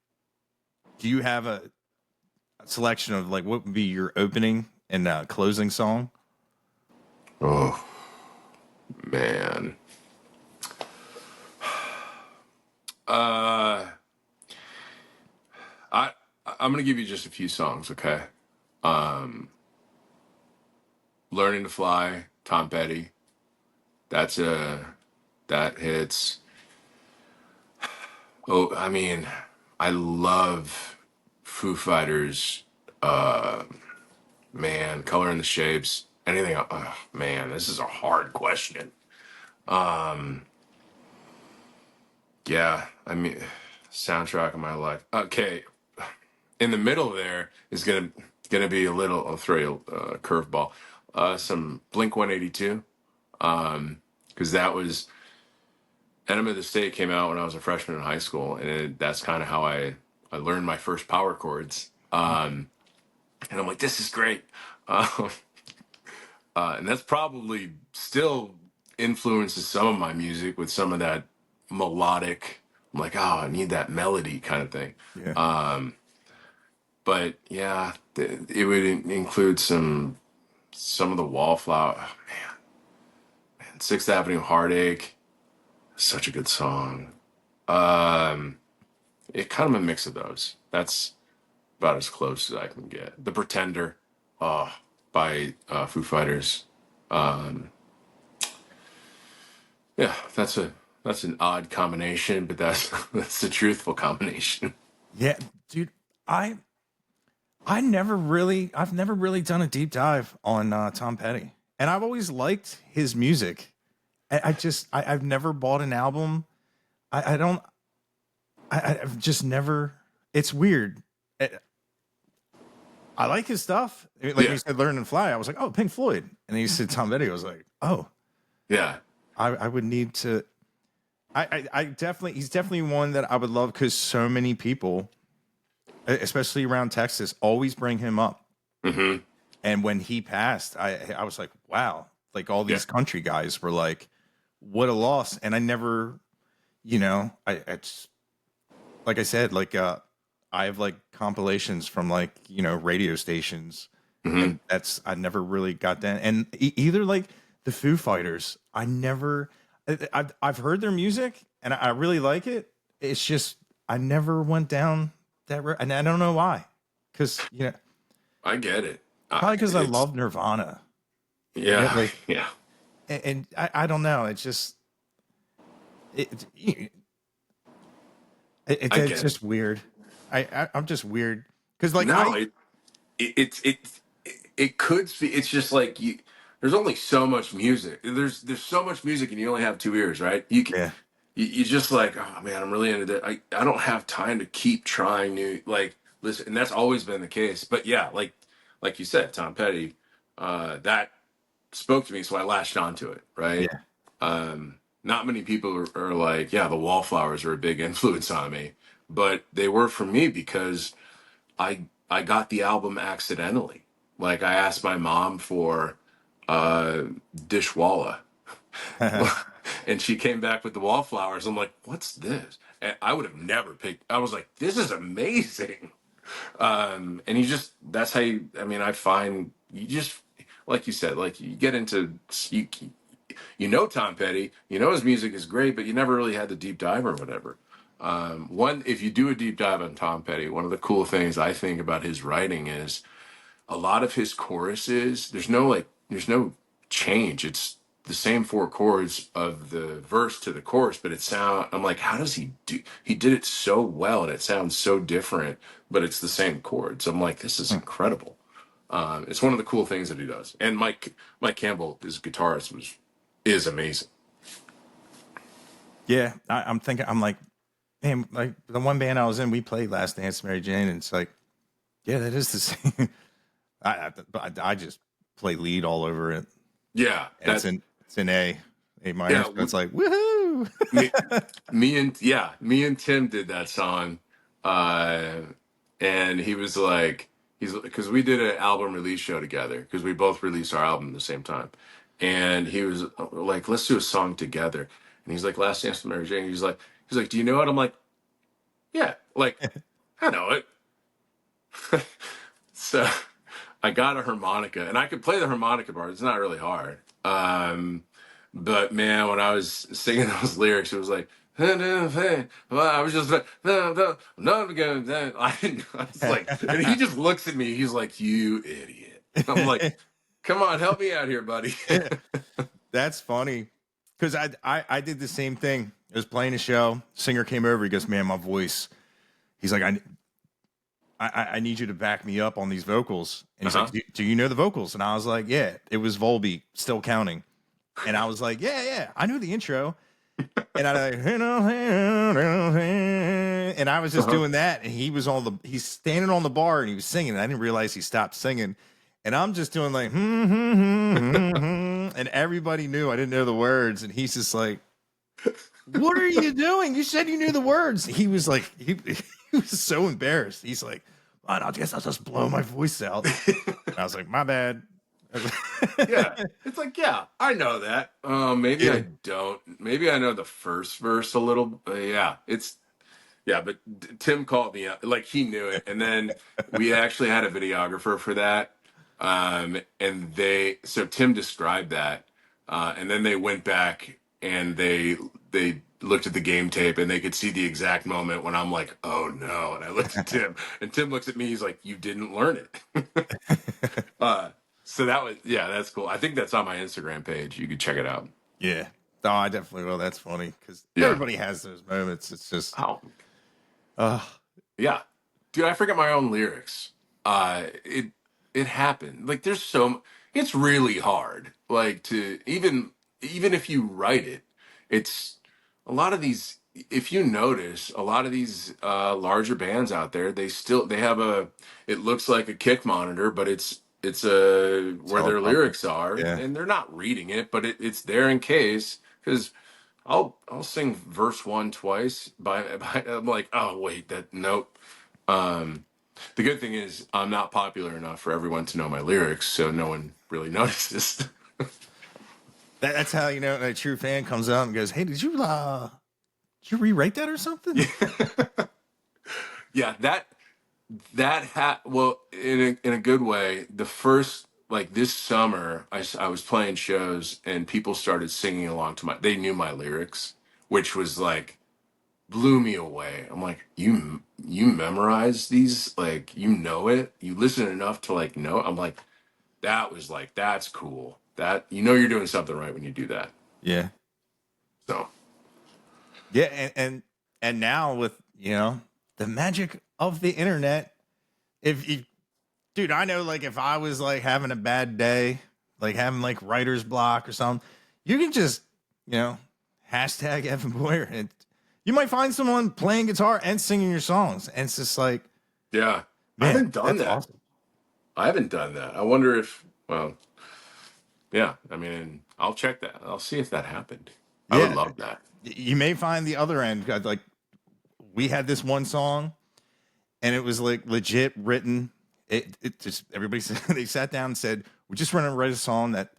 do you have a selection of like what would be your opening and closing song? Oh man. Uh, I I'm gonna give you just a few songs, okay? Learning to Fly, Tom Petty. That's that hits. Oh, I mean, I love Foo Fighters. Uh, man, Color in the Shapes. Anything? Oh, man, this is a hard question. Um, yeah, I mean, soundtrack of my life. Okay, in the middle there is gonna be a little. I'll throw you a curveball. Some Blink 182. Because that was Enema of the State came out when I was a freshman in high school, and that's kind of how I learned my first power chords. And I'm like, this is great. Um, and that's probably still influences some of my music with some of that melodic. I'm like, oh, I need that melody kind of thing. Yeah. But yeah, it would include some of the Wallflower. Oh, man, Sixth Avenue Heartache, such a good song. Um, it kind of a mix of those. That's about as close as I can get. The Pretender, uh, by Foo Fighters. Um, yeah, that's an odd combination, but that's that's a truthful combination. Yeah, dude, I I've never really done a deep dive on Tom Petty, and I've always liked his music. I've never bought an album. I don't. I've just never. It's weird. I like his stuff. Like Yeah, you said, Learn and Fly. I was like, oh, Pink Floyd, and then you said Tom Petty. I was like, oh, yeah, I would need to. I definitely. He's definitely one that I would love because so many people, especially around Texas, always bring him up. hmm And when he passed, I was like, wow, like all yeah, these country guys were like, what a loss. And I never, I just, like I said, like I have like compilations from like, radio stations, hmm and I never really got that. And either like the Foo Fighters, I've heard their music and I really like it. It's just I never went down that road, and I don't know why. Because I get it. probably because I It's love Nirvana. yeah, Like, yeah, and I don't know. It's just it, I it's get it. just weird. I'm just weird because like No, it could be. It's just like you. There's only so much music. There's so much music, and you only have two ears, right? yeah, You just like, oh man, I'm really into that. I don't have time to keep trying new like listen, and that's always been the case. But yeah, like you said, Tom Petty, that spoke to me, so I latched onto it, right? yeah. Not many people are like, yeah, the Wallflowers are a big influence on me, but they were for me because I got the album accidentally. Like I asked my mom for uh Dishwalla and she came back with the Wallflowers. I'm like, what's this? And I would have never picked. I was like, this is amazing. And you just that's how I mean, I find you just like you said, like you get into you know Tom Petty, you know his music is great, but you never really had the deep dive or whatever. One, if you do a deep dive on Tom Petty, one of the cool things I think about his writing is a lot of his choruses, there's no change. It's the same four chords of the verse to the chorus, but I'm like, how does he did it so well and it sounds so different, but it's the same chords. I'm like, this is Hmm. incredible. It's one of the cool things that he does. And Mike Campbell, his guitarist, is amazing. Yeah, I'm thinking. I'm like, man, like the one band I was in, we played Last Dance, Mary Jane, and it's like, yeah, that is the same. I just play lead all over it, Yeah, and it's in A minor. yeah, So it's like woohoo. me, me and Tim did that song, uh, and he was like, he's because we did an album release show together because we both released our album at the same time, and he was like, let's do a song together, and he's like, Last Dance with Mary Jane. He's like, do you know it? I'm like, yeah, like I know it. So I got a harmonica, and I could play the harmonica part. It's not really hard. But man, when I was singing those lyrics, it was like, I was just like, no, not again. I was like, and he just looks at me. He's like, you idiot. I'm like, Come on, help me out here, buddy. That's funny. Because I did the same thing. I was playing a show. Singer came over. He goes, man, my voice. He's like, I need you to back me up on these vocals. And he's like, do you know the vocals? And I was like, yeah, it was Volbeat, Still Counting. And I was like, yeah, I knew the intro. And I like, and I was just doing that. And he's standing on the bar and he was singing. And I didn't realize he stopped singing. And I'm just doing like, and everybody knew I didn't know the words. And he's just like, what are you doing? You said you knew the words. He was like, he was so embarrassed. He's like, well, I guess I'll just blow my voice out. And I was like, my bad. Yeah, it's like, yeah, I know that. Maybe I don't. Maybe I know the first verse a little. Yeah, but Tim called me up, like he knew it, and then we actually had a videographer for that. And so Tim described that, and then they went back and they looked at the game tape and they could see the exact moment when I'm like, oh no, and I looked at Tim, and Tim looks at me, he's like, you didn't learn it. So that's cool. I think that's on my Instagram page. You could check it out. Yeah. No, I definitely will. That's funny because Yeah. everybody has those moments. It's just, Oh, yeah, dude, I forget my own lyrics. It happened. Like it's really hard. Like to even if you write it, it's a lot of these. If you notice, a lot of these larger bands out there, they have it looks like a kick monitor, but it's where their teleprompter. lyrics are, Yeah. and they're not reading it, but it's there in case because I'll sing verse one twice by I'm like, oh wait, that nope. The good thing is I'm not popular enough for everyone to know my lyrics, so no one really notices. That's how, a true fan comes out and goes, hey, did you rewrite that or something? Yeah, well, in a good way. The first, like this summer, I was playing shows and people started singing along to they knew my lyrics, which was like blew me away. I'm like, you memorize these, like you know it, you listen enough to like know. I'm like, that's cool. That you're doing something right when you do that. Yeah. So Yeah. And now with, the magic of the internet, if you, dude, I know like if I was like having a bad day, like having like writer's block or something, you can just, hashtag Evan Boyer and you might find someone playing guitar and singing your songs. And it's just like, yeah, I man, haven't done that's that. awesome. I haven't done that. I wonder if, well, yeah, I mean, I'll check that. I'll see if that happened. I would Yeah. love that. You may find the other end. Like we had this one song and it was like legit written. It just, everybody said, they sat down and said, we're just going to write a song that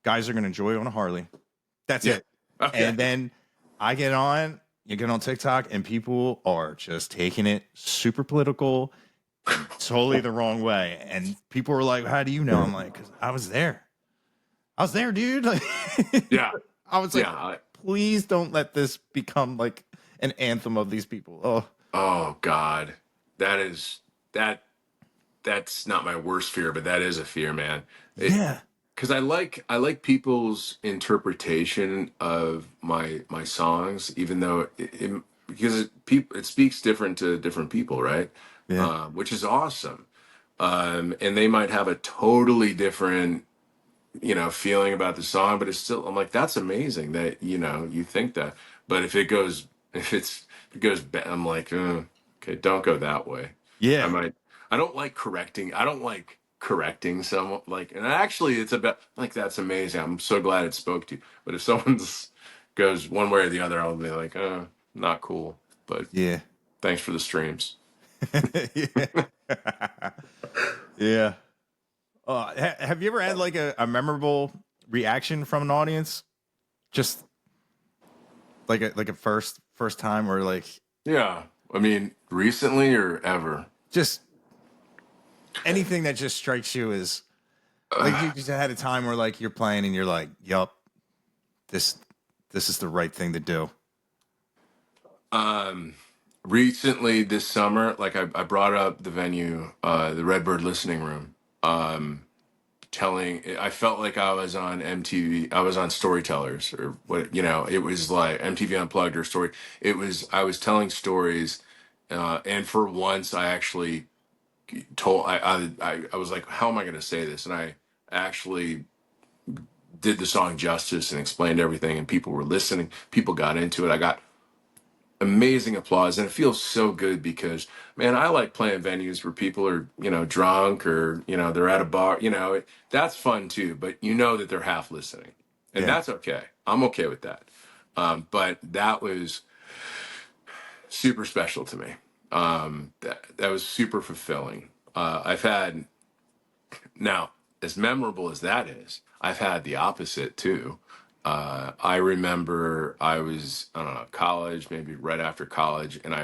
guys are going to enjoy on a Harley. That's it. Okay. And then you get on TikTok and people are just taking it super political and totally the wrong way. And people were like, how do you know? I'm like, cause I was there. Dude. Like, Yeah. I was like, Yeah. please don't let this become like an anthem of these people. Oh God, that's not my worst fear, but that is a fear, man. Yeah. Because I like people's interpretation of my songs, even though it speaks different to different people, right? Yeah. Which is awesome. And they might have a totally different feeling about the song, but it's still, I'm like, that's amazing that you think that. But if it goes bad, I'm like, okay, don't go that way. Yeah. I don't like correcting someone, like, and actually it's about like, that's amazing, I'm so glad it spoke to you. But if someone's goes one way or the other, I'll be like, not cool, but Yeah. thanks for the streams. Yeah. Yeah. Have you ever had like a memorable reaction from an audience? Just like a first time or like Yeah, I mean, recently or ever? just anything that just strikes you as like you just had a time where like you're playing and you're like, yup, this is the right thing to do. Recently this summer, like I brought up the venue, the Redbird Listening Room, telling. I felt like I was on MTV. I was on Storytellers or what, you know, it was like MTV Unplugged or Story. I was telling stories. And for once I actually I was like, how am I going to say this? And I actually did the song justice and explained everything, and people were listening. People got into it. I got amazing applause, and it feels so good because, man, I like playing venues where people are, you know, drunk or, you know, they're at a bar. You know, that's fun too. But you know that they're half listening, and Yeah. that's okay. I'm okay with that. But that was super special to me. That was super fulfilling. I've had Now, as memorable as that is, I've had the opposite too. I remember I was, I don't know, college, maybe right after college, and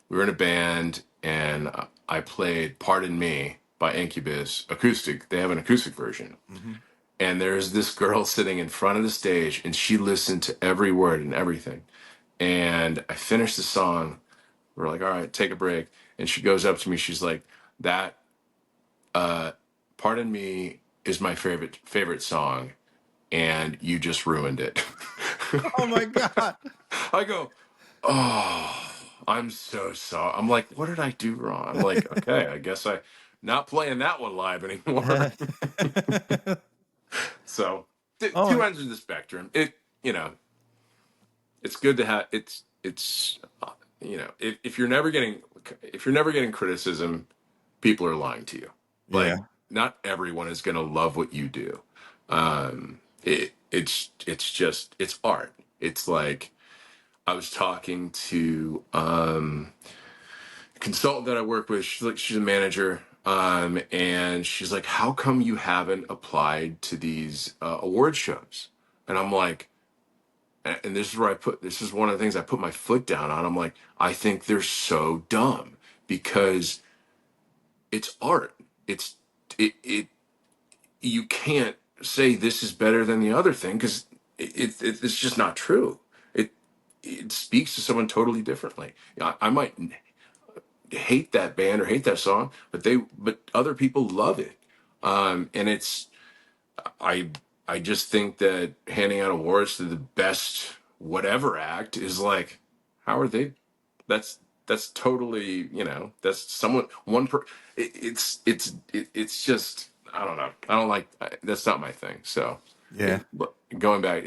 we were in a band, and I played Pardon Me by Incubus acoustic. They have an acoustic version. Hmm. And there's this girl sitting in front of the stage, and she listened to every word and everything. And I finished the song. We're like, all right, take a break. And she goes up to me. She's like, that Pardon Me is my favorite song, and you just ruined it. Oh my God. I go, oh, I'm so sorry. I'm like, what did I do wrong? I'm like, okay, I guess I not playing that one live anymore. So two Oh, ends of the spectrum. You know, it's good to have you know, if you're never getting criticism, people are lying to you. yeah. Like, not everyone is going to love what you do. It's art. It's like, I was talking to a consultant that I work with. She's a manager, and she's like, how come you haven't applied to these award shows? And I'm like, and this is one of the things I put my foot down on. I'm like, I think they're so dumb because it's art. It You can't say this is better than the other thing because it's just not true. It speaks to someone totally differently. I might hate that band or hate that song, but other people love it. And I I just think that handing out awards to the best whatever act is like, how are they? That's that's totally, you know, that's someone one per. It's just, I don't know. I don't like, that's not my thing. So Yeah. but going back,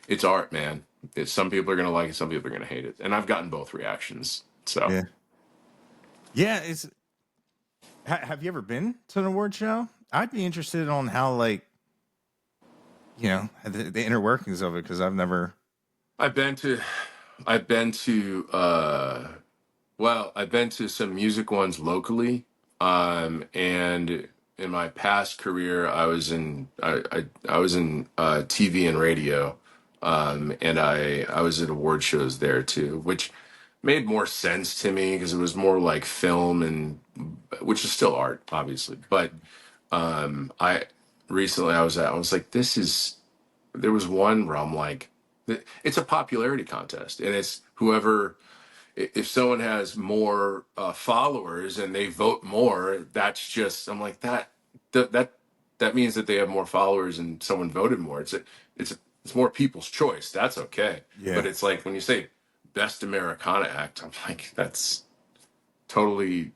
it's art, man. Some people are gonna like it, some people are gonna hate it, and I've gotten both reactions. So Yeah. Yeah. Have you ever been to an award show? I'd be interested on how, like, the inner workings of it, because I've never. I've been to I've been to well, I've been to some music ones locally. And in my past career, I was in TV and radio. And I was at award shows there too, which made more sense to me because it was more like film, and which is still art, obviously. But I recently I was like, this is there was one where I'm like, it's a popularity contest, and it's whoever. If someone has more followers and they vote more, that's just, I'm like, that that means that they have more followers and someone voted more. It's more people's choice. That's okay. But Yeah. it's like when you say best Americana act, I'm like, that's totally,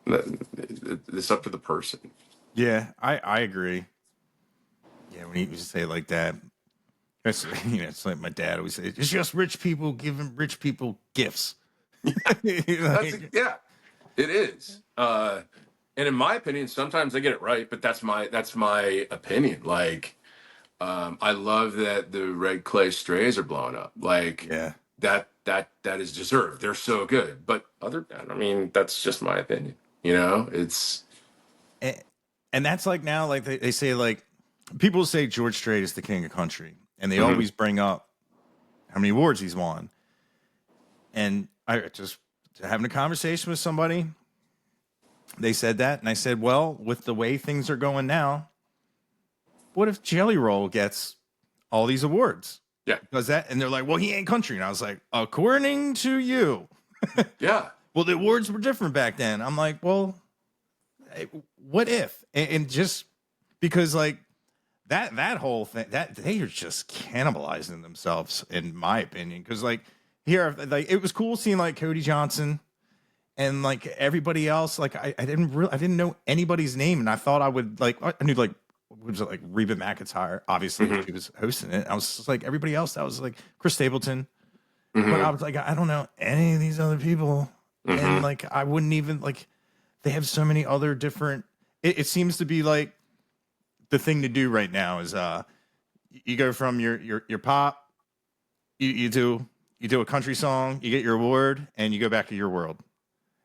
it's up to the person. Yeah. I agree. Yeah. When you used to say it like that, it's, it's like my dad always said, it's just rich people giving rich people gifts. That's, Like, yeah, it is. And in my opinion, sometimes I get it right, but that's my opinion. Like, I love that the Red Clay Strays are blowing up. Like, yeah. that is deserved. They're so good. But I mean, that's just my opinion. You know, it's And, and that's like now, like they say, like people say George Strait is the king of country, and they mhm. always bring up how many awards he's won. And I just having a conversation with somebody, they said that, and I said, well, with the way things are going now, what if Jelly Roll gets all these awards? Yeah, Because that, and they're like, well, he ain't country. And I was like, according to you, yeah, well, the awards were different back then. I'm like, well, what if? And just because like that whole thing, that they are just cannibalizing themselves, in my opinion. Because like here, like it was cool seeing like Cody Johnson and like everybody else. Like I didn't know anybody's name, and I thought I would like I knew like was it like Reba McEntire, obviously Hmm. she was hosting it. I was just like everybody else. That was like Chris Stapleton, but I Hmm. was like I don't know any of these other people, and Hmm. like I wouldn't even like they have so many other different. It seems to be like the thing to do right now is you go from your pop, you do a country song, you get your award, and you go back to your world,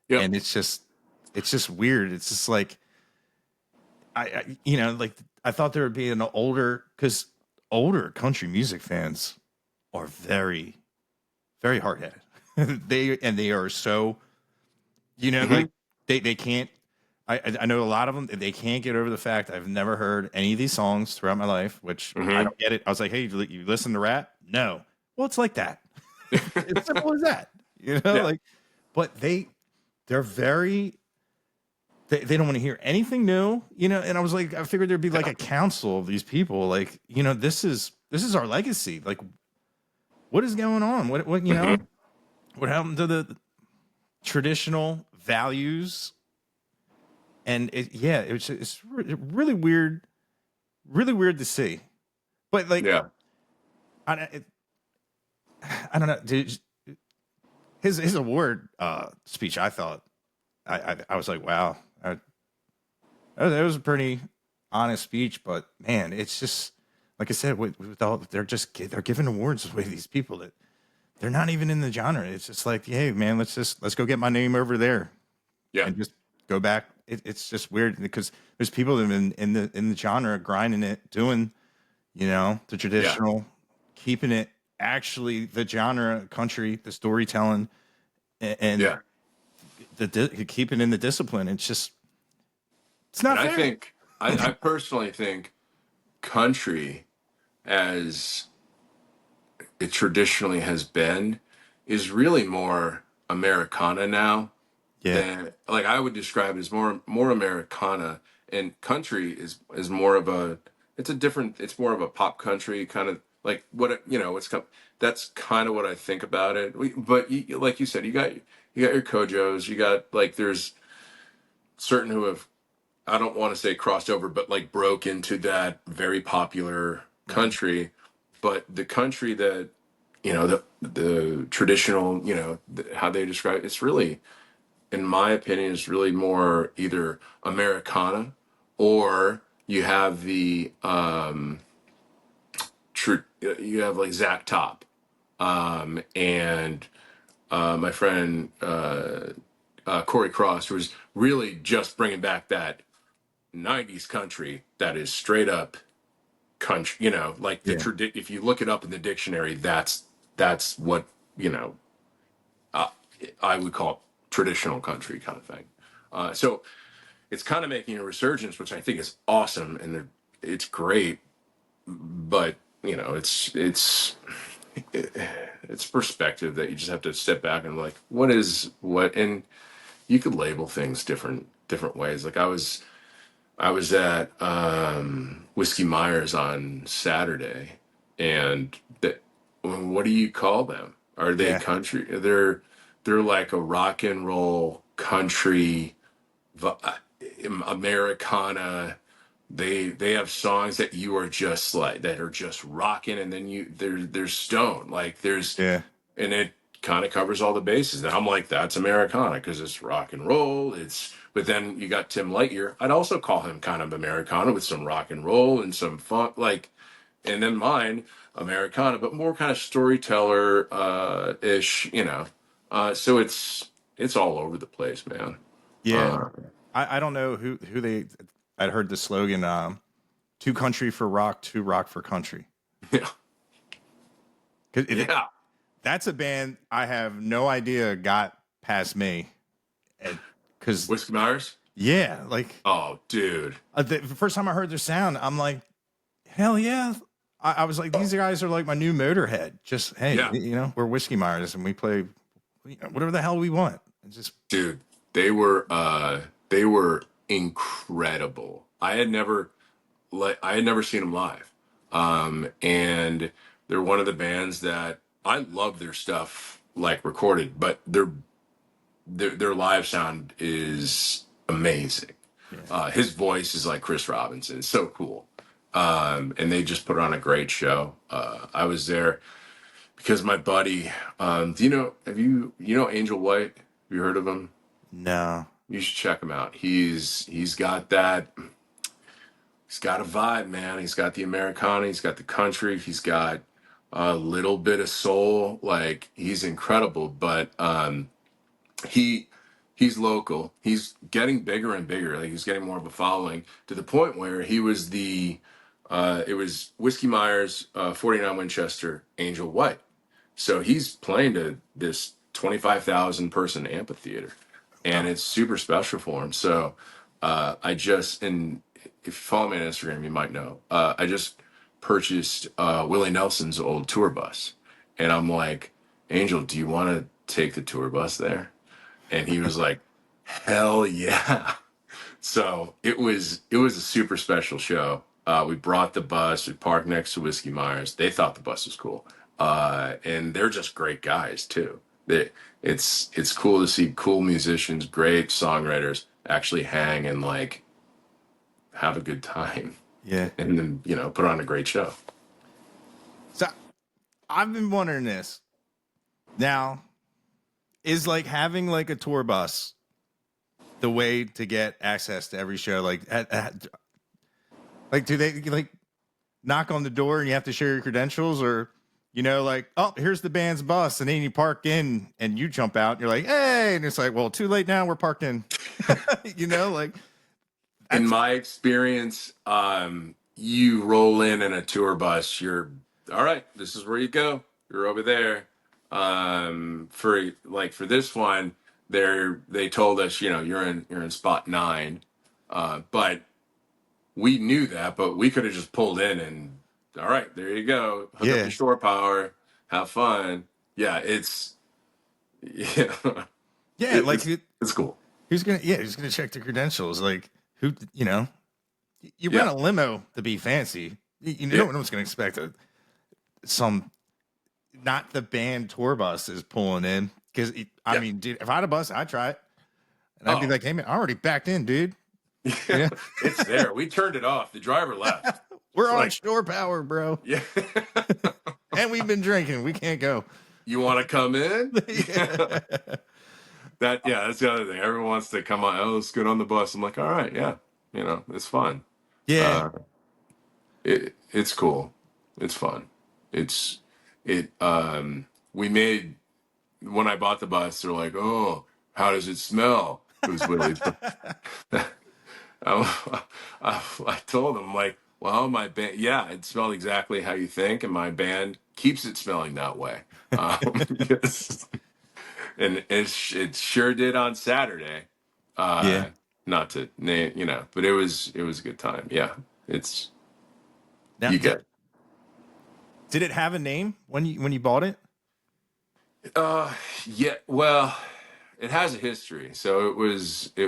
Yep. and it's just weird. It's just like you know like I thought there would be an older because older country music fans are very hard headed. They are so you know Hmm. like they can't. I know a lot of them. They can't get over the fact I've never heard any of these songs throughout my life, which I Hmm. don't get it. I was like, hey, you listen to rap? No. Well, it's like that. It's simple as that. You know, Yeah. like, but they're very they don't want to hear anything new. You know, and I was like, I figured there'd be like Yeah. a council of these people. Like, you know, this is our legacy. Like, what is going on? What you know? Hmm. What happened to the traditional values? And yeah, really weird to see. But like, Yeah. I, I don't know. Dude, his award speech, I thought I was like, wow, that was a pretty honest speech. But man, it's just like I said, with all they're giving awards away to these people that they're not even in the genre. It's just like, hey man, let's go get my name over there Yeah. and just go back. It's just weird because there's people that have been in the genre grinding it, doing you know the Yeah. traditional, keeping it actually the genre country, the storytelling, and Yeah. keeping in the discipline. It's just it's not And I fair. think, I personally think country, as it traditionally has been, is really more Americana now Yeah, than, like, I would describe it as more Americana, and country is more of a, it's a different, it's more of a pop country kind of, like what you know that's kind of what I think about it. But like you said, you got your Kojos, you got like there's certain who have, I don't want to say crossed over, but like broke into that very popular mhm. country. But the country that, the traditional, how they describe it, it's really, in my opinion, is really more either Americana, or you have you have like Zach Top, and my friend Corey Cross, who's really just bringing back that 90s country that is straight up country, like Yeah, if you look it up in the dictionary, that's what, you know uh, I would call traditional country kind of thing. So it's kind of making a resurgence, which I think is awesome, and it's great. But it's perspective that you just have to step back and like, what is what, and you could label things different ways. Like I was at Whiskey Myers on Saturday, and what do you call them? Are they yeah, country? They're like a rock and roll country, Americana. They have songs that you are just like, that are just rocking, and then there's stone, like there's, yeah, and it kind of covers all the bases. And I'm like, that's Americana because it's rock and roll. But then you got Tim Lightyear. I'd also call him kind of Americana with some rock and roll and some funk, like, and then mine, Americana, but more kind of storyteller ish, So it's all over the place, man. yeah. Uh, I don't know who they. I'd heard the slogan, "Two country for rock, two rock for country." yeah, 'Cause yeah. that's a band I have no idea got past me, because Whiskey Myers. yeah, like Oh, dude. the first time I heard their sound, I'm like, hell yeah. I was like, these guys are like my new Motorhead. Just hey, Yeah, you know, we're Whiskey Myers and we play whatever the hell we want. It's just dude. They were incredible. I had never. like I had never seen them live, and they're one of the bands that I love their stuff like recorded, but their live sound is amazing. Yeah. His voice is like Chris Robinson. It's so cool. And they just put on a great show. I was there because my buddy, do you know, you know Angel White? Have you heard of him? No. You should check him out. He's got that, he's got a vibe, man. He's got the Americana, he's got the country, he's got a little bit of soul. Like he's incredible, but he he's local. He's getting bigger and bigger. Like he's getting more of a following to the point where he was the it was Whiskey Myers, 49 Winchester, Angel White. So he's playing to this 25,000 person amphitheater, and Wow. it's super special for him. So I just, and if you follow me on Instagram, you might know, I just purchased Willie Nelson's old tour bus, and I'm like, Angel, do you want to take the tour bus there? And he was like, hell yeah. So it was a super special show. We brought the bus. We parked next to Whiskey Myers. They thought the bus was cool, and they're just great guys too. It's cool to see cool musicians, great songwriters actually hang and like have a good time, Yeah. and then put on a great show. So I've been wondering this. Now, is like having like a tour bus the way to get access to every show? Like do they like knock on the door and you have to share your credentials, or like, oh, here's the band's bus, and then you park in and you jump out and you're like, hey, and it's like, well, too late now, we're parked in. Like In that's my experience, you roll in a tour bus. You're all right. This is where you go. You're over there. For this one, they told us, you're in spot 9. But we knew that, but we could have just pulled in and all right, there you go. Hook up yeah. your shore power. Have fun. Yeah, yeah, Yeah, like it's cool. who's gonna check the credentials? Like who you rent Yeah, a limo to be fancy. yeah, No one's gonna expect some not the band tour bus is pulling in, because I yeah. mean, dude, if I had a bus, I'd try it, and I'd be Oh, like, hey man, I already backed in, dude. yeah. Yeah, It's there. We turned it off. The driver left. we're It's on like, shore power, bro, yeah. and we've been drinking. We can't go. You want to come in? Yeah. That's the other thing. Everyone wants to come on. Oh, let's get on the bus. I'm like, all right, yeah, it's fun. Yeah. Uh, it's cool. It's fun. It's it. We made when I bought the bus. They're like, oh, how does it smell? It was Willie's. I told them like, well, my band, yeah, it smelled exactly how you think, and my band keeps it smelling that way. Yes. And it sure did on Saturday. Yeah. Not to name, but it was a good time. Yeah, it's Now, you did get. did it have a name when you bought it? Yeah, well, it has a history. So it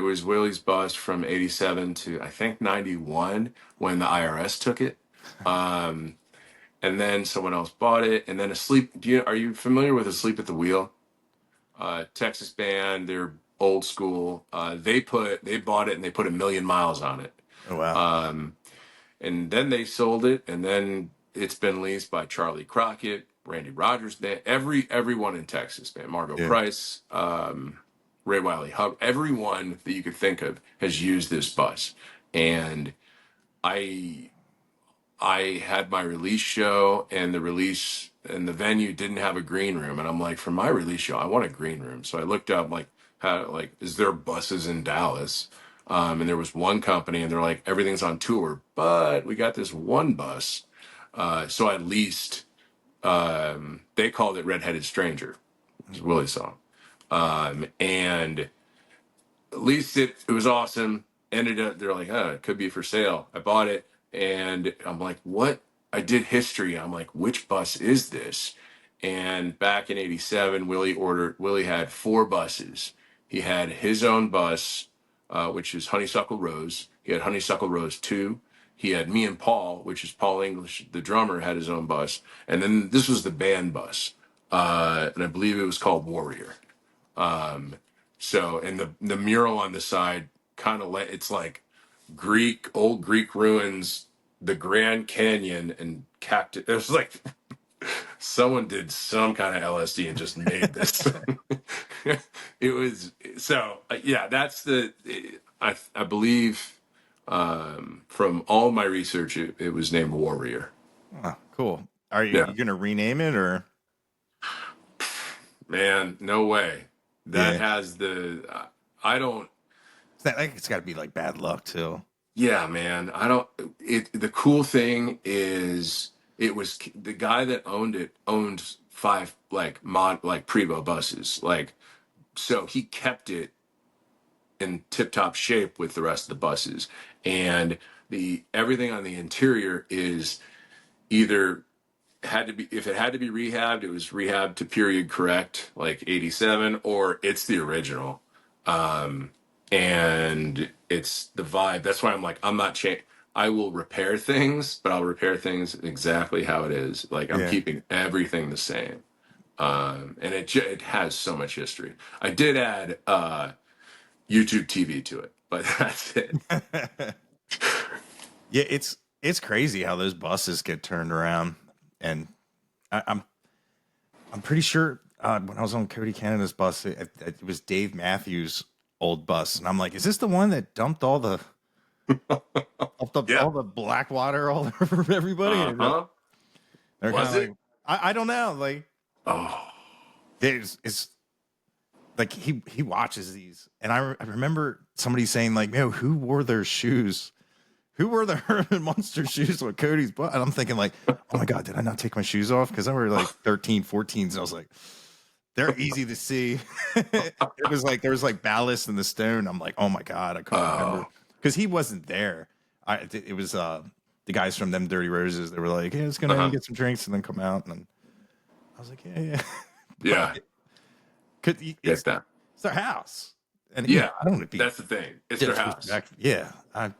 was Willie's bus from 87 to I think 91 when the IRS took it. Um, and then someone else bought it, and then are you familiar with Asleep at the Wheel? Texas band, they're old school. They bought it and they put 1,000,000 miles on it. Oh wow. Um, and then they sold it, and then it's been leased by Charlie Crockett, Randy Rogers band, everyone in Texas, man, Margot Yeah. Price, Ray Wiley Hub, everyone that you could think of has used this bus. And I I had my release show, and the venue didn't have a green room, and I'm like, for my release show, I want a green room. So I looked up like is there buses in Dallas? And there was one company, and they're like, everything's on tour, but we got this one bus. So I leased. They called it Redheaded Stranger. It's Willie's song, and at least it was awesome. Ended up, they're like, oh, it could be for sale. I bought it, and I'm like, what? I did history. I'm like, which bus is this? And back in '87, Willie had 4 buses. He had his own bus, which is Honeysuckle Rose. He had Honeysuckle Rose 2. he had me and Paul, which is Paul English, the drummer, had his own bus, and then this was the band bus, and I believe it was called Warrior. So, and the mural on the side kind of it's like old Greek ruins, the Grand Canyon, and cactus. It was like someone did some kind of LSD and just made this. It was so yeah. That's I believe from all my research, it was named Warrior. Oh, cool. Are Yeah, you gonna rename it or? man, no way. That Yeah, has the I don't. it's not like it's got to be like bad luck too. Yeah, man. I don't. The cool thing is, it was the guy that owned it owned five like Prevo buses. Like, so he kept it in tip top shape with the rest of the buses, and the everything on the interior is either had to be if it had to be rehabbed, it was rehabbed to period correct, like 87, or it's the original. And it's the vibe. That's why I'm like, I'm not changing. I will repair things, but I'll repair things exactly how it is. Like, I'm Yeah. keeping everything the same. And it has so much history. I did add YouTube TV to it, but that's it. Yeah, it's crazy how those buses get turned around, and I'm pretty sure when I was on Cody Canada's bus, it was Dave Matthews' old bus, and I'm like, is this the one that dumped all the Yeah. all the black water all over everybody? And Uh-huh. they're kind Was of it? like, I don't know, like Oh, it's like he watches these, and I remember somebody saying like, "Man, who wore their shoes? Who wore the Herman Munster shoes with Cody's butt?" And I'm thinking like, "Oh my god, did I not take my shoes off?" Because I were like 13, 14s, and I was like, "They're easy to see." It was like there was like ballast in the stone. I'm like, "Oh my god, I couldn't remember," oh, because he wasn't there. It was the guys from them Dirty Roses. They were like, "Yeah, it's gonna uh-huh. get some drinks and then come out," and then I was like, "Yeah, yeah." But Yeah. it's Get that. it's their house, and Yeah. I don't want to be That's the thing. It's their house. disrespectful. Yeah, I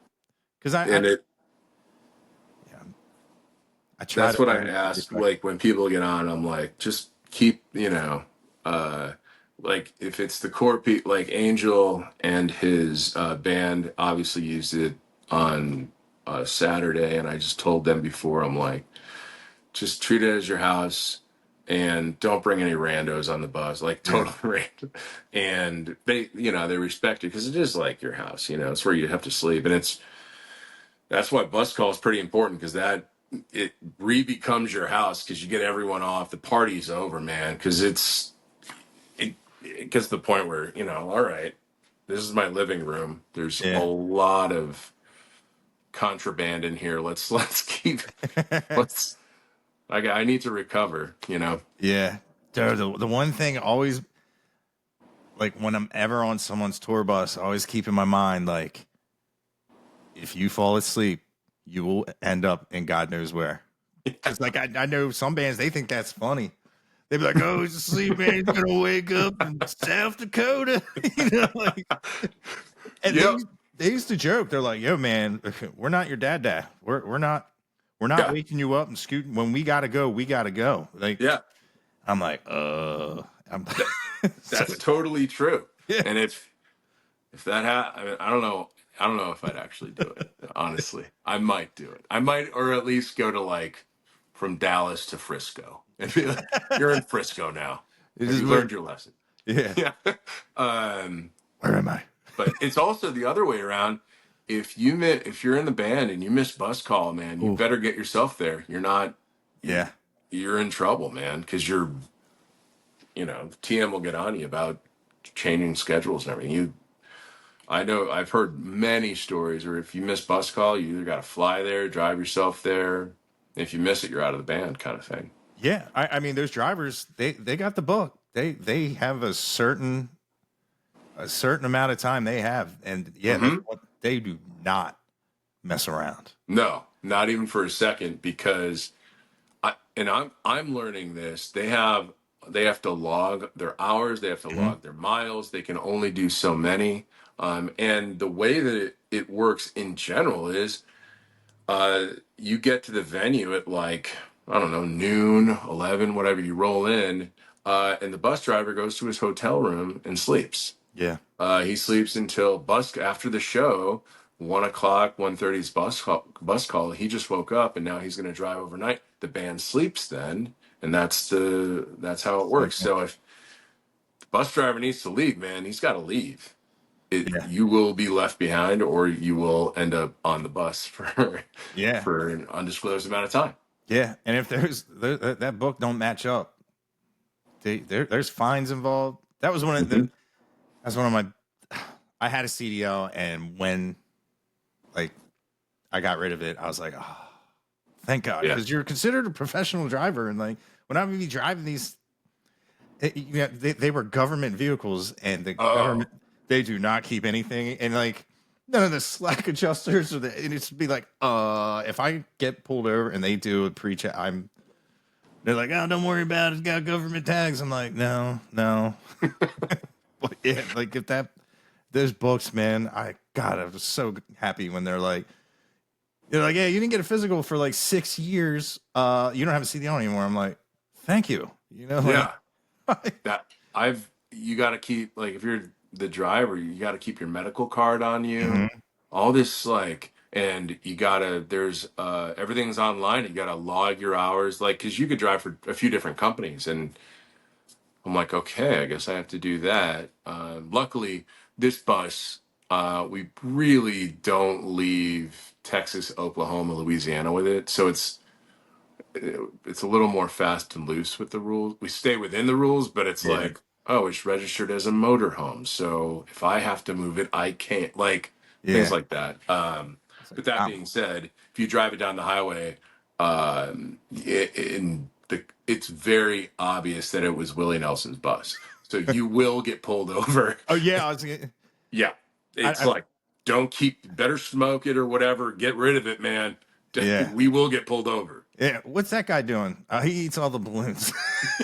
because And yeah, I try that's to what I always be ask, respectful. like when people get on, I'm like, just keep, like if it's the core people, like Angel and his band obviously used it on Saturday, and I just told them before, I'm like, just treat it as your house, and don't bring any randos on the bus, like Yeah, totally random. And they respect it because it is like your house, it's where you have to sleep, and that's why bus call is pretty important, because that it re-becomes your house, because you get everyone off, the party's over, man, because it gets to the point where, all right, this is my living room, there's a yeah, lot of contraband in here, let's keep let's I need to recover. yeah. Dude, the one thing always like when I'm ever on someone's tour bus, I always keep in my mind like if you fall asleep, you will end up in God knows where. Because like I know some bands they think that's funny. They'd be like, "Oh, he's asleep, man. He's gonna wake up in South Dakota." Like, and Yep. they used to joke. They're like, "Yo, man, we're not your dad. We're not Yeah. waking you up and scooting. When we gotta go, we gotta go." Like, Yeah. I'm like, I'm That, so, that's totally true. yeah, And if that I mean, I don't know if I'd actually do it, honestly. I might do it. I might, or at least go to like from Dallas to Frisco and be like, you're in Frisco now. it Have is you weird. learned your lesson? Yeah, Yeah. um, where am I? but it's also the other way around. If you're in the band and you miss bus call, man, you Ooh, better get yourself there. You're not, you, yeah, you're in trouble, man, because TM will get on you about changing schedules and everything. I know I've heard many stories where if you miss bus call, you either got to fly there, drive yourself there. If you miss it, you're out of the band, kind of thing. yeah. I mean, those drivers they got the book. They have a certain amount of time they have, and yeah, that's Hmm. what they do not mess around. No, not even for a second, because I'm learning this. They have to log their hours, they have to Mhm. log their miles. They can only do so many. And the way that it works in general is You get to the venue at like, I don't know, noon, 11, whatever, you roll in, and the bus driver goes to his hotel room and sleeps. Yeah. He sleeps until bus after the show, 1 o'clock, 1:30's bus call. He just woke up and now he's going to drive overnight. The band sleeps then, and that's how it works. Cycle. So if the bus driver needs to leave, man, he's got to leave. Yeah. You will be left behind, or you will end up on the bus for Yeah. for an undisclosed amount of time. Yeah. And if that book don't match up, there's fines involved. That was one of Mm-hmm. that's one of my, I had a CDL, and when like I got rid of it, I was like, oh, thank God, Yeah. because you're considered a professional driver, and like when I would be driving these, they were government vehicles, and the Oh, government, they do not keep anything, and like none of the slack adjusters or and it's be like, if I get pulled over and they do a pre-check, they're like, oh, don't worry about it, it's got government tags. I'm like, no, no. But yeah, like if those books, man, I was so happy when they're like, yeah, you didn't get a physical for like 6 years. You don't have a CDL anymore. I'm like, thank you. yeah. Like, That you got to keep, like, if you're the driver, you got to keep your medical card on you. mhm, All this, like, and you gotta, there's everything's online. You gotta log your hours, like, because you could drive for a few different companies, and I'm like, okay, I guess I have to do that. Luckily, this bus, we really don't leave Texas, Oklahoma, Louisiana with it, so it's a little more fast and loose with the rules. We stay within the rules, but it's yeah, like, oh, it's registered as a motorhome, so if I have to move it, I can't, like, things yeah. like that. It's like, But that being said, if you drive it down the highway, it's very obvious that it was Willie Nelson's bus, so you will get pulled over. oh yeah, Yeah, it's I like, don't keep, better smoke it or whatever, get rid of it, man. yeah, We will get pulled over. yeah. What's that guy doing? He eats all the balloons.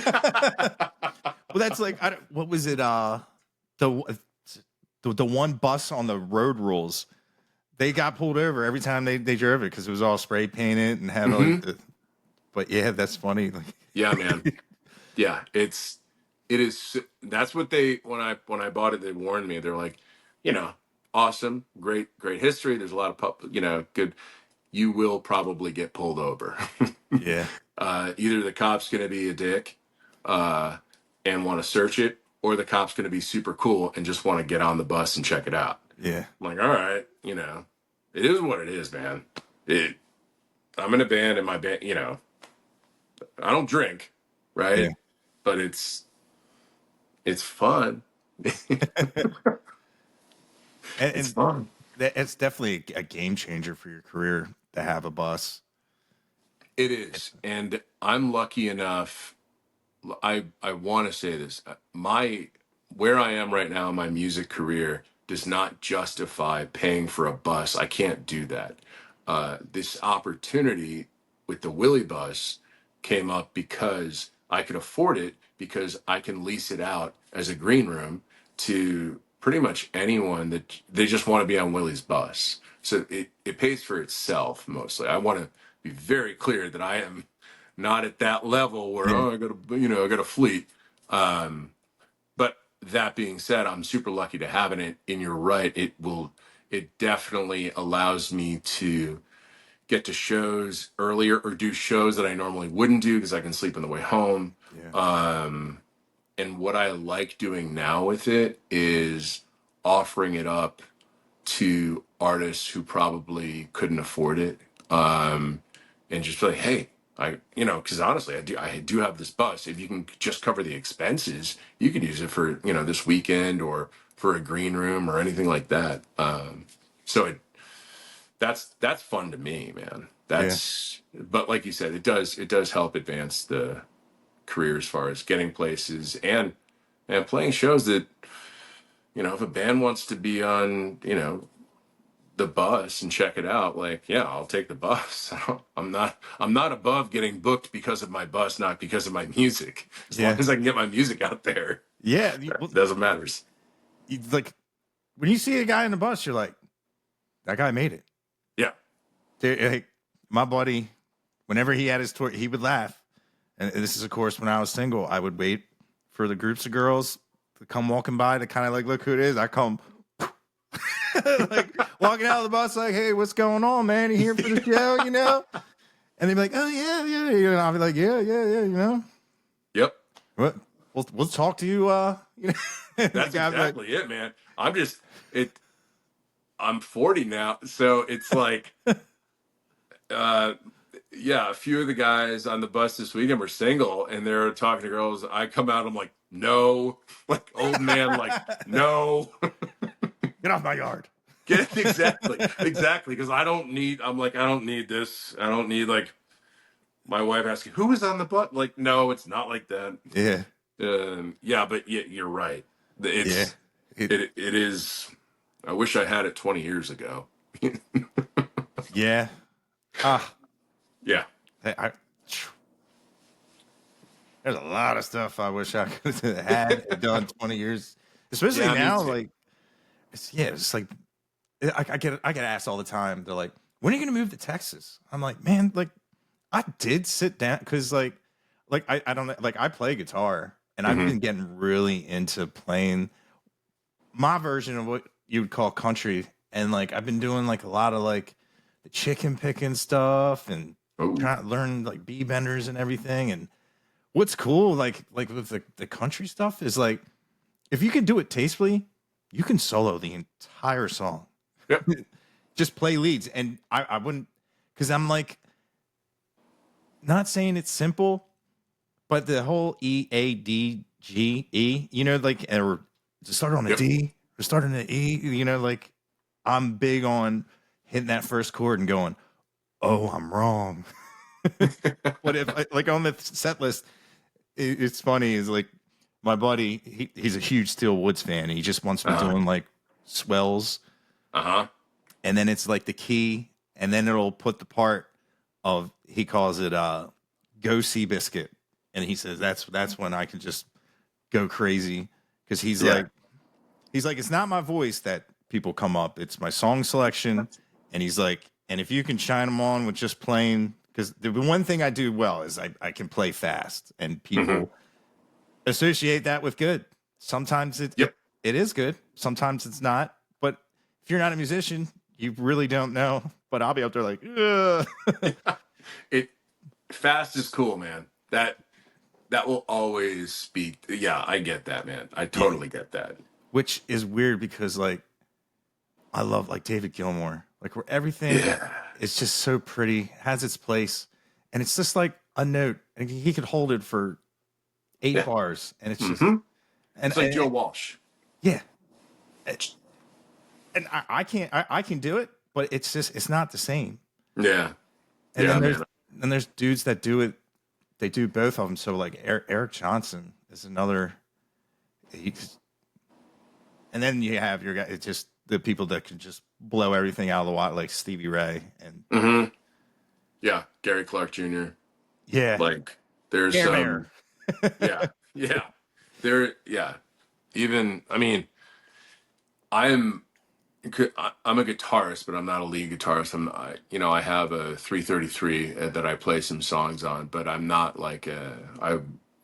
Well, that's like, what was it? The the one bus on the road rules. They got pulled over every time they drove it because it was all spray painted and had all. Hmm. But yeah, that's funny. Yeah, man. Yeah, it is. That's what they, when I bought it, they warned me. They're like, you know, awesome, great history. There's a lot of good. You will probably get pulled over. Yeah, Either the cop's gonna be a dick uh, and want to search it, or the cop's gonna be super cool and just want to get on the bus and check it out. yeah, I'm like, all right, it is what it is, man. It. I'm in a band, and my band, I don't drink, yeah. right? But it's fun. It's And fun. it's definitely a game changer for your career to have a bus. It is, and I'm lucky enough. I want to say this. My Where I am right now in my music career does not justify paying for a bus. I can't do that. This opportunity with the Willie bus came up because I could afford it, because I can lease it out as a green room to pretty much anyone that they just want to be on Willie's bus. So it pays for itself mostly. I want to be very clear that I am not at that level where, Yeah, oh, I got a fleet. But that being said, I'm super lucky to have it. And you're right, it definitely allows me to get to shows earlier, or do shows that I normally wouldn't do because I can sleep on the way home. yeah, And what I like doing now with it is offering it up to artists who probably couldn't afford it, and just be like, hey, because honestly, I do have this bus. If you can just cover the expenses, you can use it for this weekend, or for a green room or anything like that. So that's fun to me, man. yeah, But like you said, it does help advance the career as far as getting places, and playing shows that, if a band wants to be on, the bus and check it out, like, yeah, I'll take the bus. I'm not above getting booked because of my bus, not because of my music. As long yeah, as I can get my music out there, yeah. it doesn't matter. Like when you see a guy in the bus, you're like, that guy made it. Yeah. Like, my buddy, whenever he had his tour, he would laugh. And this is, of course, when I was single. I would wait for the groups of girls to come walking by to kind of like look who it is. I come like walking out of the bus, like, "Hey, what's going on, man? You here for the show? You know?" And they'd be like, "Oh yeah, yeah." And I'll be like, "Yeah, yeah, yeah." You know, Yep. what? We'll talk to you. You know, That's exactly it, man. I'm 40 now, so it's like, uh, yeah, a few of the guys on the bus this weekend were single, and they're talking to girls. I come out, I'm like, no, like old man, like no, Get off my yard. get exactly, because I don't need this. I don't need like my wife asking who was on the bus. Like, no, it's not like that. Yeah, Yeah, but yeah, you're right. yeah. It is. I wish I had it 20 years ago. Yeah. Ah, Yeah. there's a lot of stuff I wish I could have had and done 20 years, especially Yeah, me now. too. Like, it's like I get asked all the time. They're like, "When are you gonna move to Texas?" I'm like, "Man, like, I did sit down because I don't know, like I play guitar and I've Hmm. been getting really into playing my version of what you would call country, and like I've been doing like a lot of like the chicken picking stuff and Oh, trying to learn like bee benders and everything. And what's cool, like with the country stuff, is like if you can do it tastefully, you can solo the entire song. yep, Just play leads, and I wouldn't, because I'm like not saying it's simple, but the whole EADGE, like or to start on a yep. D or start on an E, like I'm big on hitting that first chord and going, "Oh, I'm wrong." What if like on the set list? It's funny is like my buddy, he's a huge Steel Woods fan. He just wants me Uh huh. doing like swells, Uh huh. and then it's like the key, and then it'll put the part of, he calls it Go See Biscuit, and he says that's when I can just go crazy, because Yeah. he's like, it's not my voice that people come up, it's my song selection. And he's like, and if you can shine them on with just playing, because the one thing I do well is I can play fast, and Hmm. people associate that with good. Sometimes Yep. it is good, sometimes it's not. But if you're not a musician, you really don't know. But I'll be up there like, ugh. It fast is cool, man. That will always be. Yeah, I get that, man. I Yeah. totally get that. Which is weird because like I love like David Gilmour, like where everything Yeah. is just so pretty, has its place, and it's just like a note, and he could hold it for eight Yeah. bars, and it's just, Hmm. and, It's like Joe and Walsh. yeah, and I can't, I can do it, but it's just it's not the same. Yeah. And Yeah, then man. there's dudes that do it, they do both of them. So like Eric Johnson is another. He's, and then you have your guy. It's just the people that can just blow everything out of the water, like Stevie Ray, and Hmm. Yeah, Gary Clark Jr. yeah, Like, there's Air Bear. some. Yeah. Yeah. Yeah. Even. I mean, I'm. I'm a guitarist, but I'm not a lead guitarist. I have a 333 that I play some songs on, but I'm not like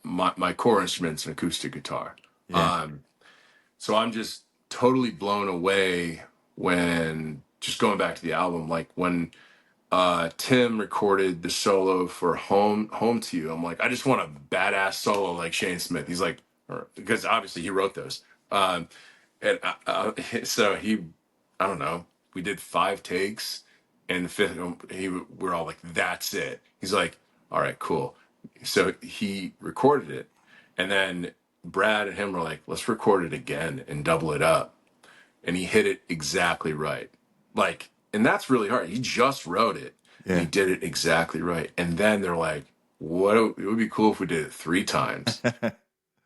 my core instrument's an acoustic guitar. Yeah, Um, so I'm just totally blown away when just going back to the album, like when Tim recorded the solo for Home to You. I'm like, I just want a badass solo like Shane Smith. He's like, because obviously he wrote those. And so I don't know, we did 5 takes, and the fifth, we're all like, that's it. He's like, all right, cool. So he recorded it, and then Brad and him were like, let's record it again and double it up. And he hit it exactly right. Like, and that's really hard. He just wrote it and he yeah, did it exactly right. And then they're like, it would be cool if we did it 3 times.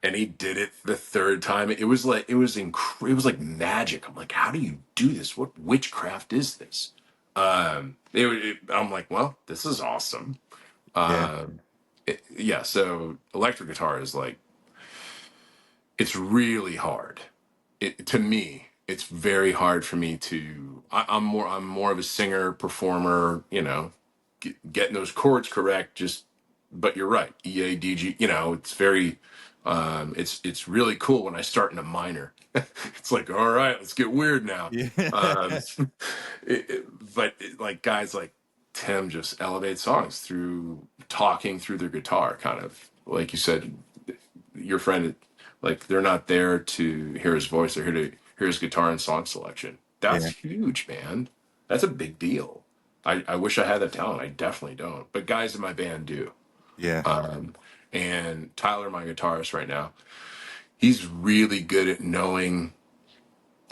And he did it the third time. It was like it was like magic. I'm like, how do you do this? What witchcraft is this? I'm like, well, this is awesome. yeah, Um, yeah. So electric guitar is like, it's really hard. To me, it's very hard for me to. I'm more of a singer performer. getting those chords correct. Just, but you're right. E A D G. You know, it's very, it's really cool when I start in a minor. It's like, all right, let's get weird now. Yeah. Um, like guys like Tim just elevate songs through talking through their guitar, kind of like you said. Your friend, like they're not there to hear his voice; they're here to hear his guitar and song selection. That's Yeah. huge, man. That's a big deal. I wish I had that talent. I definitely don't. But guys in my band do. Yeah. Um, and Tyler, my guitarist right now, he's really good at knowing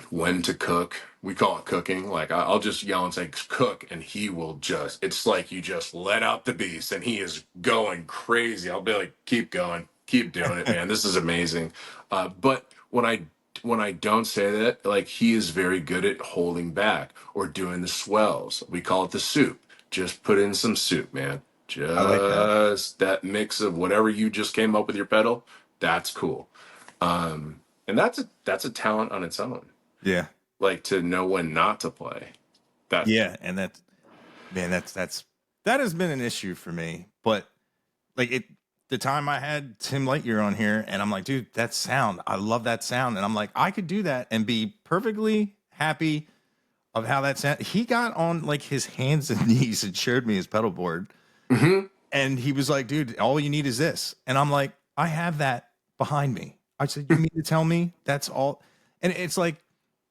when to cook. We call it cooking. Like I'll just yell and say cook, and he will just. It's like you just let out the beast, and he is going crazy. I'll be like, keep going, keep doing it, man. This is amazing. But when I don't say that, like he is very good at holding back or doing the swells. We call it the soup. Just put in some soup, man. I like that. Just that mix of whatever you just came up with your pedal. That's cool. And that's a talent on its own. Yeah. Like to know when not to play. That Yeah. And that's, man, that has been an issue for me. But like the time I had Tim Lightyear on here, and I'm like, dude, that sound, I love that sound. And I'm like, I could do that and be perfectly happy of how that sound. He got on like his hands and knees and showed me his pedal board. hmm And he was like, dude, all you need is this. And I'm like, I have that behind me. I said, you mean to tell me that's all? And it's like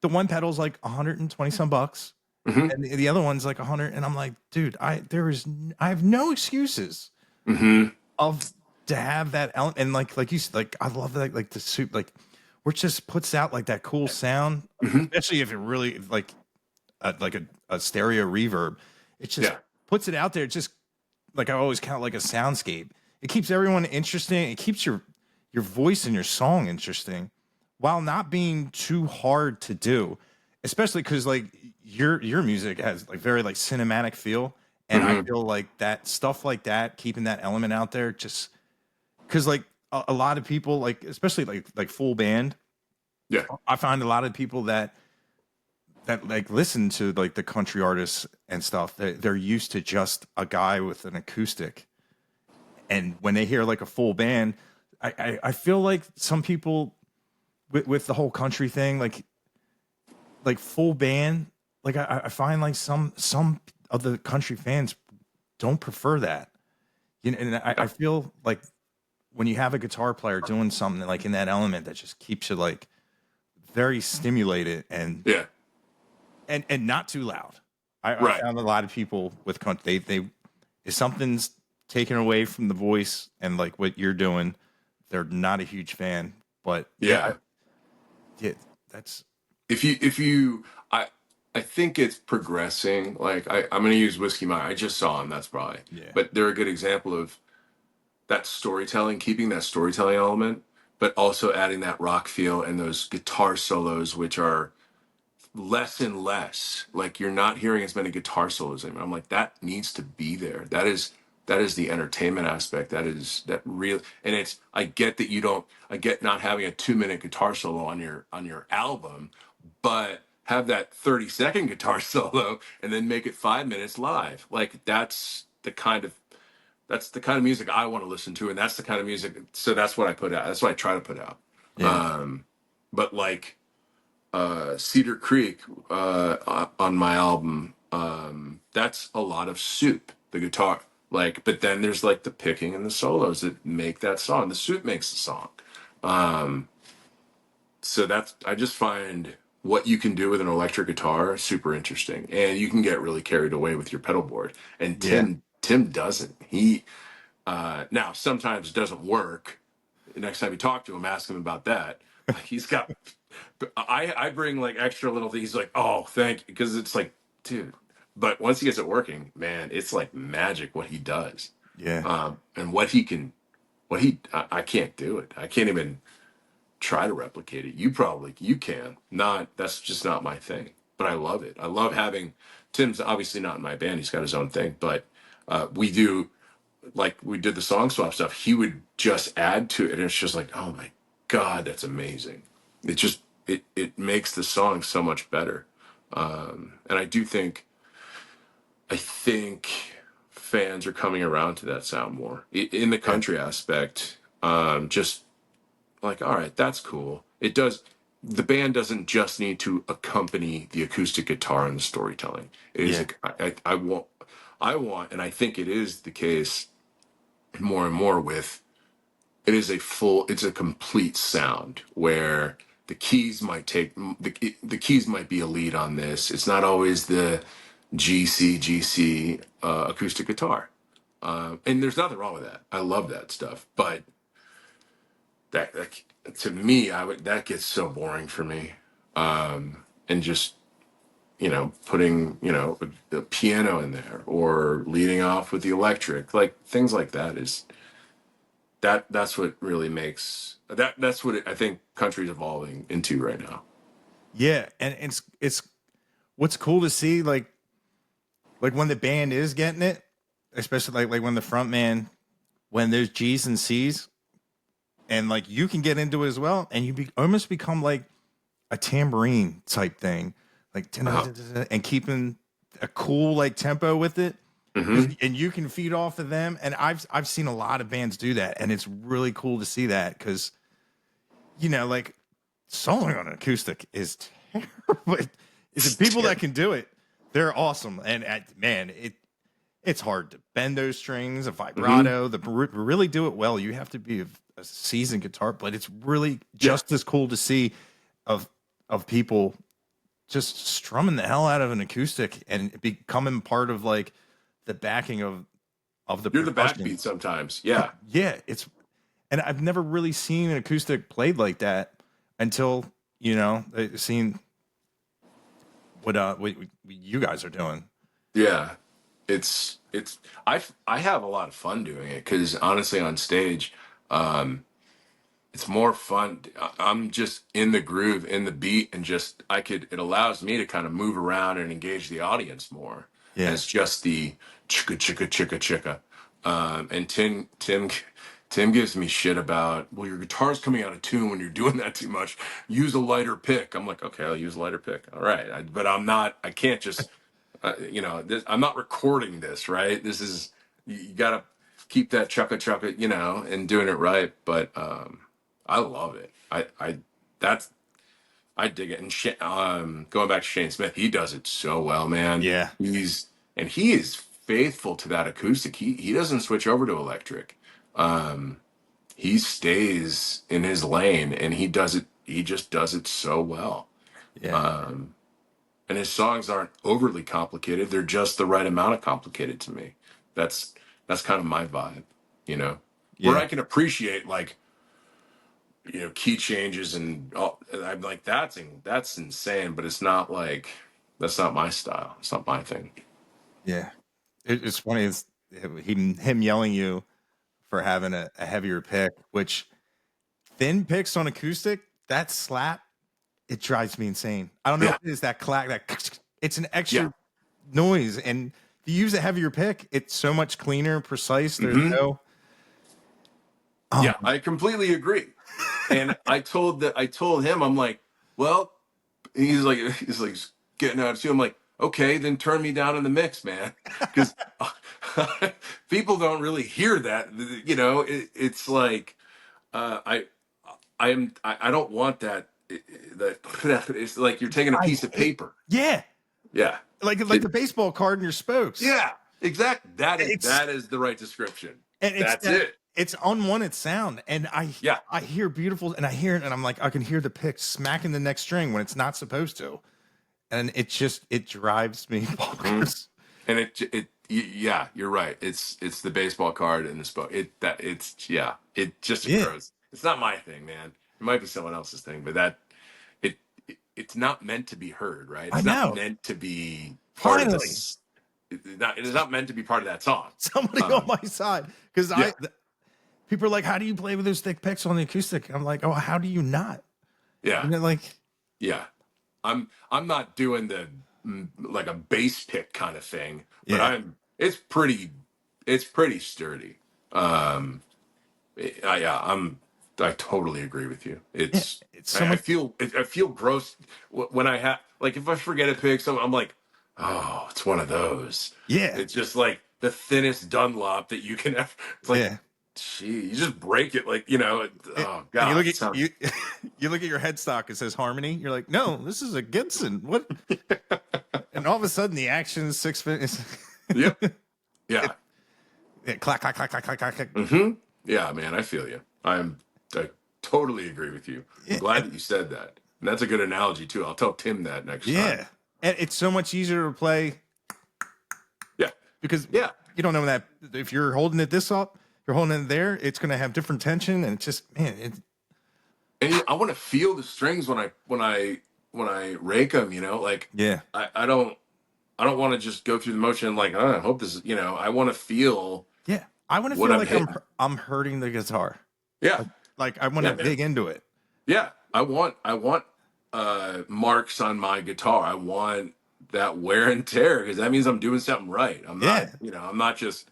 the one pedal's like 120 some bucks. hmm And the other one's like 100. And I'm like, dude, I have no excuses hmm of to have that element. And like you said, like, I love that, like the soup, like, where it just puts out like that cool sound, hmm especially if it really like a stereo reverb. It just Yeah. puts it out there. It just, like I always count like a soundscape. It keeps everyone interesting. It keeps your voice and your song interesting while not being too hard to do. Especially because like your music has like very like cinematic feel. And I hmm feel like that stuff like that, keeping that element out there, just because like a lot of people, like especially like full band, Yeah. I find a lot of people that like listen to like the country artists and stuff, they're used to just a guy with an acoustic. And when they hear like a full band, I feel like some people with the whole country thing, like full band, like I find like some of the country fans don't prefer that. You know, and I feel like when you have a guitar player doing something like in that element that just keeps you like very stimulated Yeah. and not too loud. I Right. found a lot of people with country, they if something's taken away from the voice and like what you're doing, they're not a huge fan. But yeah, Yeah. yeah, that's If you I think it's progressing. Like I'm gonna use Whiskey Mike. I just saw him, that's probably. yeah, But they're a good example of that storytelling, keeping that storytelling element, but also adding that rock feel and those guitar solos, which are less and less. Like you're not hearing as many guitar solos anymore. I'm like, that needs to be there. That is the entertainment aspect. That is that real. And it's, I get that you don't, I get not having a 2 minute guitar solo on your album, but have that 30-second guitar solo and then make it 5 minutes live. Like that's the kind of music I want to listen to, and that's the kind of music. So that's what I put out. That's what I try to put out. yeah, But like Cedar Creek on my album, that's a lot of soup, the guitar. Like, but then there's like the picking and the solos that make that song. The soup makes the song. So that's, I just find what you can do with an electric guitar super interesting, and you can get really carried away with your pedal board. And yeah, Tim doesn't. He now sometimes it doesn't work. The next time you talk to him, ask him about that. Like he's got, I bring like extra little things. He's like, oh, thank you, because it's like, dude. But once he gets it working, man, it's like magic what he does, yeah, and what he can, I can't do it. I can't even try to replicate it. You can. Not, that's just not my thing. But I love it. I love having Tim's obviously not in my band. He's got his own thing, but we do, like we did the song swap stuff. He would just add to it, and it's just like, oh my god, that's amazing. It just it makes the song so much better. And I do think fans are coming around to that sound more in the Yeah. country aspect. Just like, all right, that's cool. It does. The band doesn't just need to accompany the acoustic guitar and the storytelling. It is Yeah. a, I want, and I think it is the case more and more with, it is a full, it's a complete sound where the keys might take, the keys might be a lead on this. It's not always the GC acoustic guitar. And there's nothing wrong with that. I love that stuff, but that to me, that gets so boring for me. And just, putting, the piano in there or leading off with the electric, like things like that is that's what really makes that's what I think country's evolving into right now. Yeah. And it's what's cool to see, like when the band is getting it, especially like when the front man, when there's G's and C's, and like you can get into it as well, and almost become like a tambourine type thing, like Uh-huh. and keeping a cool like tempo with it, Hmm. and you can feed off of them. And I've seen a lot of bands do that, and it's really cool to see that because like soloing on an acoustic is terrible. It's the people that can do it, they're awesome, and man, it's hard to bend those strings, a Hmm. vibrato. Really do it well, you have to be a seasoned guitar, but it's really Yeah. just as cool to see of people just strumming the hell out of an acoustic and becoming part of like the backing of the You're the percussion. backbeat sometimes. Yeah. Yeah, and I've never really seen an acoustic played like that until seen what you guys are doing. Yeah. It's I have a lot of fun doing it because honestly on stage, um, it's more fun. I'm just in the groove, in the beat, and just it allows me to kind of move around and engage the audience more Yeah, as just the chicka chicka chicka chicka. And Tim gives me shit about, well, your guitar's coming out of tune when you're doing that too much. Use a lighter pick. I'm like, okay, I'll use a lighter pick. All right, but I'm not. I can't just, I'm not recording this, right? This is, you gotta keep that chukka chukka, and doing it right. But I love it. That's I dig it. And going back to Shane Smith, he does it so well, man. yeah, He is faithful to that acoustic. He doesn't switch over to electric. He stays in his lane, and he does it. He just does it so well. yeah, And his songs aren't overly complicated. They're just the right amount of complicated to me. That's that's kind of my vibe, where yeah, I can appreciate like, key changes and all. I'm like, that's insane, but it's not like, that's not my style. It's not my thing. yeah. It's funny. It's him yelling you for having a heavier pick, which thin picks on acoustic, that slap, it drives me insane. I don't know Yeah, if it is that clack, that it's an yeah. extra noise. And if you use a heavier pick, it's so much cleaner, precise. There's Hmm. no, oh, Yeah, I completely agree. And I told him, I'm like, well, he's like getting out of tune. I'm like, okay, then turn me down in the mix, man, because people don't really hear that. It's like, I I don't want that. That it's like you're taking a I piece of hate, paper. yeah. Yeah, Like it, the baseball card in your spokes. yeah, exactly. It's, That is the right description. and it's That's that, it. it's unwanted sound. And Yeah. I hear beautiful, and I hear it, and I'm like, I can hear the pick smacking the next string when it's not supposed to. And it drives me Mhm. bonkers. And yeah, you're right. It's the baseball card and the spoke. It just Yeah, grows. It's not my thing, man. It might be someone else's thing, but it's not meant to be heard, right? I It's not know. meant to be part of Finally, this. It is not meant to be part of that song. somebody on Um, my side. Because yeah, people are like, how do you play with those thick picks on the acoustic? I'm like, oh, how do you not? yeah, Like, yeah. I'm not doing the, like a bass pick kind of thing, but yeah, it's pretty sturdy. Um, yeah, I totally agree with you. yeah. It's It's so I much. feel I feel gross when if I forget a pick, so I'm like, oh, it's one of those. Yeah, It's just like the thinnest Dunlop that you can ever. It's like, Yeah. gee, you just break it like, you know. Oh And you God, look it at sounds. you, you look at your headstock. It says Harmony. You're like, no, this is a Gibson. What? And all of a sudden, the action is 6 minutes. Yep. Yeah. Clack, clack, clack, clack, clack, clack. Clack. Yeah, man, I feel you. I totally agree with you. I'm Yeah, glad that you said that. And that's a good analogy too. I'll tell Tim that next time. yeah. And it's so much easier to play Yeah. because Yeah. you don't know that if you're holding it this up, you're holding it there, it's going to have different tension. And it's just, man, And I want to feel the strings when I rake them, you know, like yeah, I don't want to just go through the motion and like, I hope this is, you know, I want to feel yeah. I want to what feel I'm like hitting. I'm hurting the guitar. Yeah. Like I want Yeah, to man. dig into it. Yeah. I want marks on my guitar. I want that wear and tear because that means I'm doing something right. I'm not, Yeah. you know, I'm not just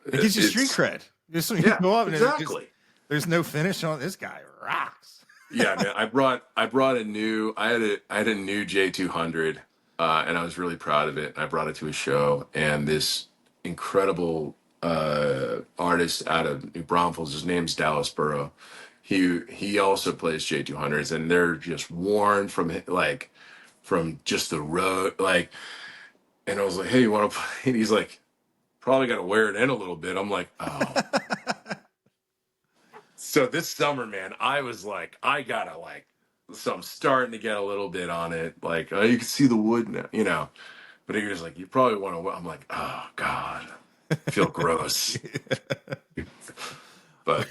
It gives you street it's cred. Just so you yeah, go up and it's just, exactly. there's no finish on this guy rocks. Yeah, man. I brought a new I had a new J200 and I was really proud of it. I brought it to a show and this incredible artist out of New Braunfels, his name's Dallas Burrow. He also plays J200s and they're just worn from just the road like and I was like, "Hey, you want to play?" And he's like, "Probably got to wear it in a little bit." I'm like, "Oh." So this summer, man, I was like, I gotta like, so I'm starting to get a little bit on it. Like, oh, you can see the wood now, you know. But he was like, you probably want to. I'm like, oh God, I feel gross. But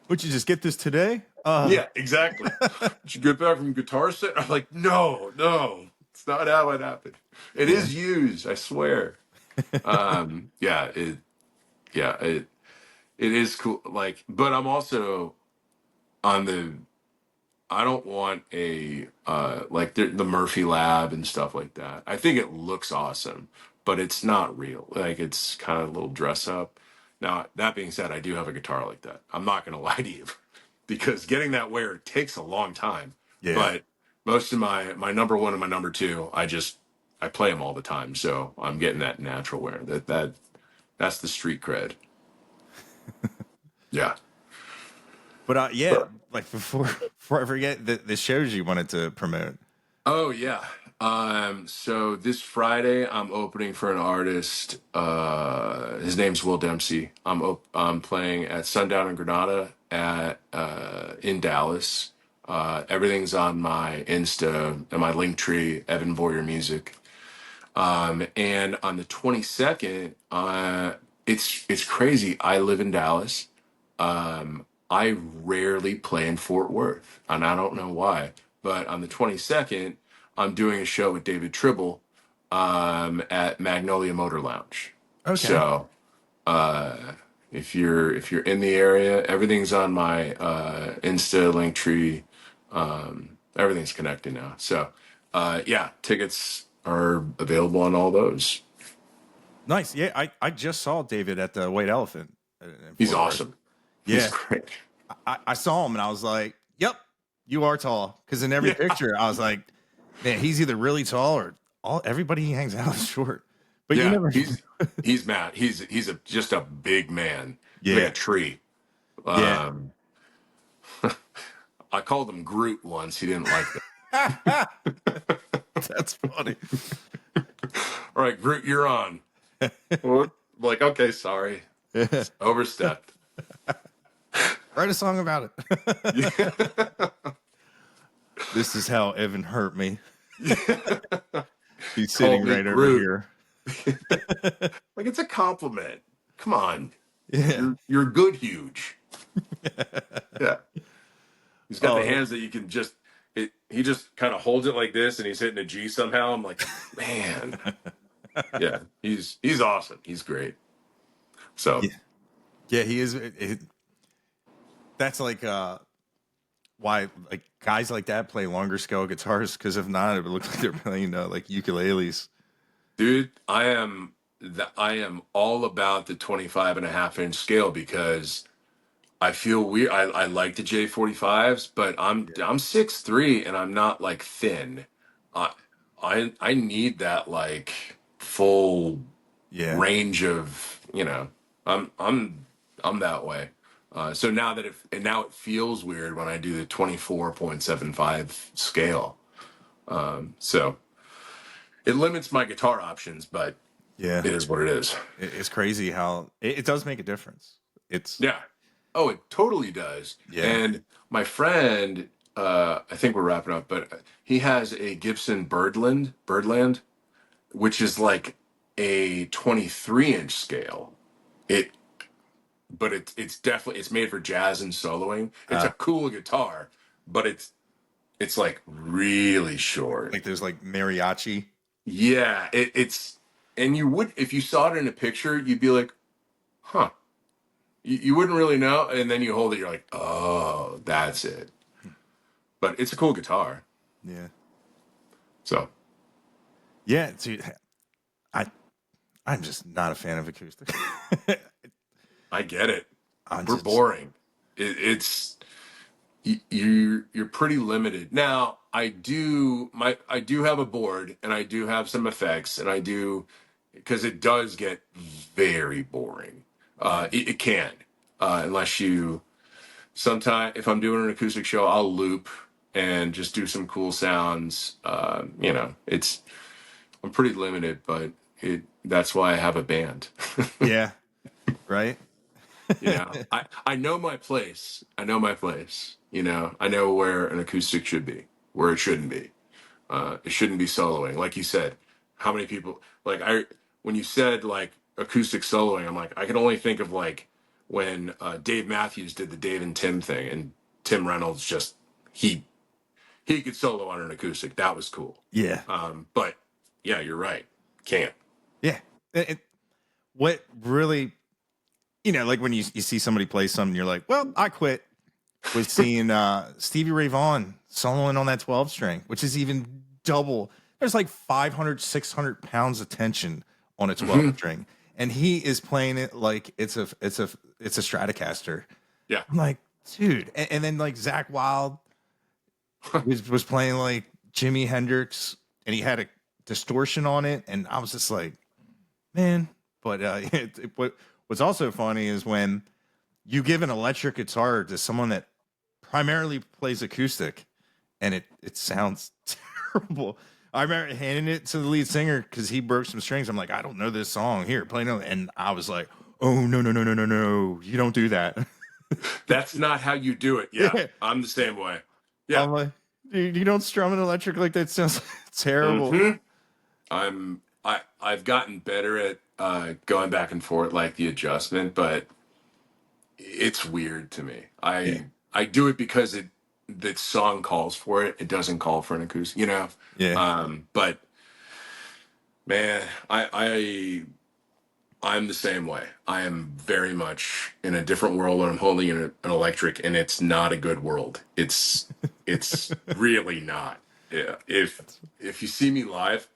Would you just get this today? yeah, exactly. Did you get back from guitar set? I'm like, no, it's not how it happened. It Yeah. is used, I swear. Yeah, it is cool. Like, but I'm also on the I don't want a like the Murphy Lab and stuff like that. I think it looks awesome, but it's not real. Like it's kind of a little dress up. Now that being said, I do have a guitar like that. I'm not going to lie to you, because getting that wear takes a long time. Yeah. But most of my number one and my number two, I play them all the time, so I'm getting that natural wear. That's the street cred. Yeah. But yeah, like before I forget the shows you wanted to promote. Oh yeah. So this Friday I'm opening for an artist. His name's Will Dempsey. I'm playing at Sundown in Granada at in Dallas. Everything's on my Insta and my link tree, Evan Boyer Music. And on the 22nd, it's crazy. I live in Dallas. I rarely play in Fort Worth, and I don't know why. But on the 22nd, I'm doing a show with David Tribble at Magnolia Motor Lounge. Okay. So if you're in the area, everything's on my Insta link tree. Everything's connected now. So yeah, tickets are available on all those. Nice. Yeah, I just saw David at the White Elephant in He's Fort Worth. awesome. He's Yeah. great. I saw him and I was like, "Yep, you are tall." Because in every Yeah. picture, I was like, "Man, he's either really tall or everybody he hangs out is short." But you Yeah, never. he's mad. He's just a big man. He's like Yeah. a tree. Yeah. Um, I called him Groot once. He didn't like that. That's funny. All right, Groot, you're on. What? Like, okay, sorry, overstepped. Write a song about it. Yeah. This is how Evan hurt me. He's Call sitting me right over Groot. here. Like it's a compliment. Come on, Yeah. you're good, huge. Yeah, he's got the Oh, hands that you can just. He just kind of holds it like this, and he's hitting a G somehow. I'm like, man, yeah, he's awesome. He's great. So yeah. Yeah, he is. That's like why like guys like that play longer scale guitars, because if not, it would look like they're playing like ukuleles. dude, I am all about the 25 and a half inch scale because I feel weird. I like the J45s, but I'm 6'3" and I'm not like thin. I I need that like full. range of, I'm that way. So now it feels weird when I do the 24.75 scale. So it limits my guitar options, but Yeah. it is what it is. It's crazy how it does make a difference. It's Yeah. Oh, it totally does. yeah. And my friend, I think we're wrapping up, but he has a Gibson Birdland, which is like a 23-inch scale. It, but it's definitely it's made for jazz and soloing. It's a cool guitar, but it's like really short. Like there's like mariachi. Yeah, it's and you would if you saw it in a picture, you'd be like, huh. You wouldn't really know, and then you hold it, you're like, oh, that's it. But it's a cool guitar. Yeah. So Yeah, dude. I I'm just not a fan of acoustic. I get it. I'm We're just boring. You're pretty limited. Now I do have a board and I do have some effects and I do because it does get very boring. yeah. It can unless you sometime if I'm doing an acoustic show I'll loop and just do some cool sounds. It's I'm pretty limited, but it that's why I have a band. Yeah. Right? I know my place. I know my place. I know where an acoustic should be, where it shouldn't be. It shouldn't be soloing. Like you said, how many people like when you said like acoustic soloing, I'm like, I can only think of like when Dave Matthews did the Dave and Tim thing and Tim Reynolds just he he could solo on an acoustic. That was cool. Yeah. But yeah, you're right. Can't. Yeah. What really, like when you see somebody play something, you're like, well, I quit. Was seeing Stevie Ray Vaughan soloing on that 12 string, which is even double. There's like 500, 600 pounds of tension on a 12 string, and he is playing it like it's a Stratocaster. Yeah. I'm like, dude, and then like Zach Wild was playing like Jimi Hendrix, and he had a distortion on it, and I was just like, man. But what's also funny is when you give an electric guitar to someone that primarily plays acoustic, and it sounds terrible. I remember handing it to the lead singer because he broke some strings. I'm like, I don't know this song. Here, play another. And I was like, oh no no no no no no! You don't do that. That's not how you do it. Yeah. I'm the same way. Yeah. I'm like, you don't strum an electric like that. Sounds terrible. hmm I've gotten better at going back and forth like the adjustment, but it's weird to me. Yeah, I do it because the song calls for it. It doesn't call for an acoustic. yeah, But man, I'm the same way. I am very much in a different world when I'm holding an electric, and it's not a good world. It's really not. Yeah. If you see me live,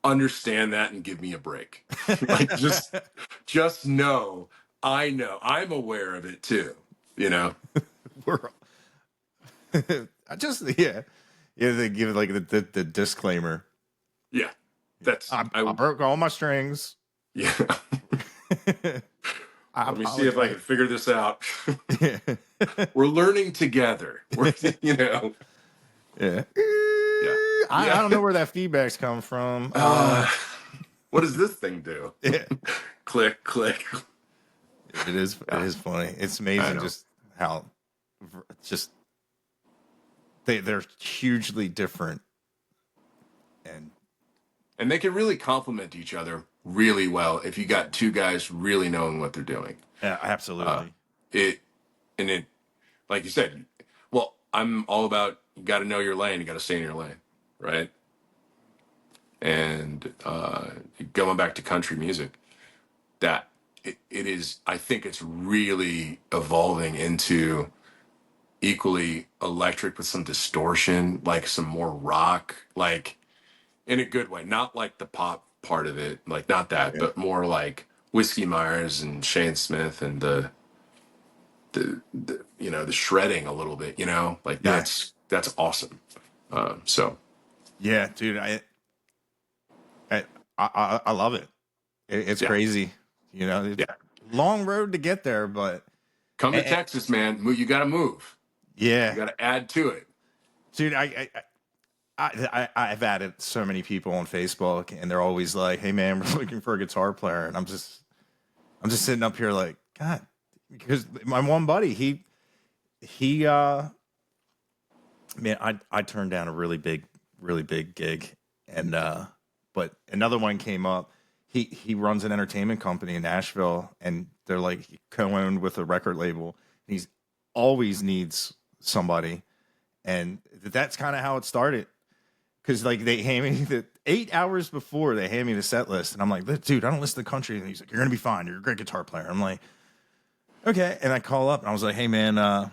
understand that and give me a break. Like just know I'm aware of it too. You know. we're I just yeah. They give like the disclaimer. Yeah. That's I broke all my strings. yeah. I Let me see if I can apologize. figure this out. We're learning together. We're Yeah. yeah. I don't Yeah. know where that feedback's come from. What does this thing do? Yeah, Click, click. it is. It Yeah, is funny. It's I amazing know. just how just they're hugely different. And And they can really complement each other really well if you got two guys really knowing what they're doing. absolutely. It and it like you said, well, I'm all about you got to know your lane, you got to stay in your lane, right? And going back to country music, that it is. I think it's really evolving into equally electric with some distortion, like some more rock, like in a good way, not like the pop part of it, like not that, Yeah. but more like Whiskey Myers and Shane Smith and the shredding a little bit, like Yeah. that's awesome. So Yeah, dude. I love it. It's Yeah. crazy. You know, it's Yeah. long road to get there, but Come to and, Texas, man. You got to move. You yeah, got to add to it. dude, I've added so many people on Facebook, and they're always like, "Hey, man, we're looking for a guitar player," and I'm just sitting up here like, God, because my one buddy, he man, I turned down a really big gig, and but another one came up. He runs an entertainment company in Nashville, and they're like co-owned with a record label. And he's always needs somebody, and that's kind of how it started. Because like they hand me the 8 hours before they hand me the set list, and I'm like, dude, I don't listen to country. And he's like, you're gonna be fine. You're a great guitar player. I'm like, okay. And I call up and I was like, hey man,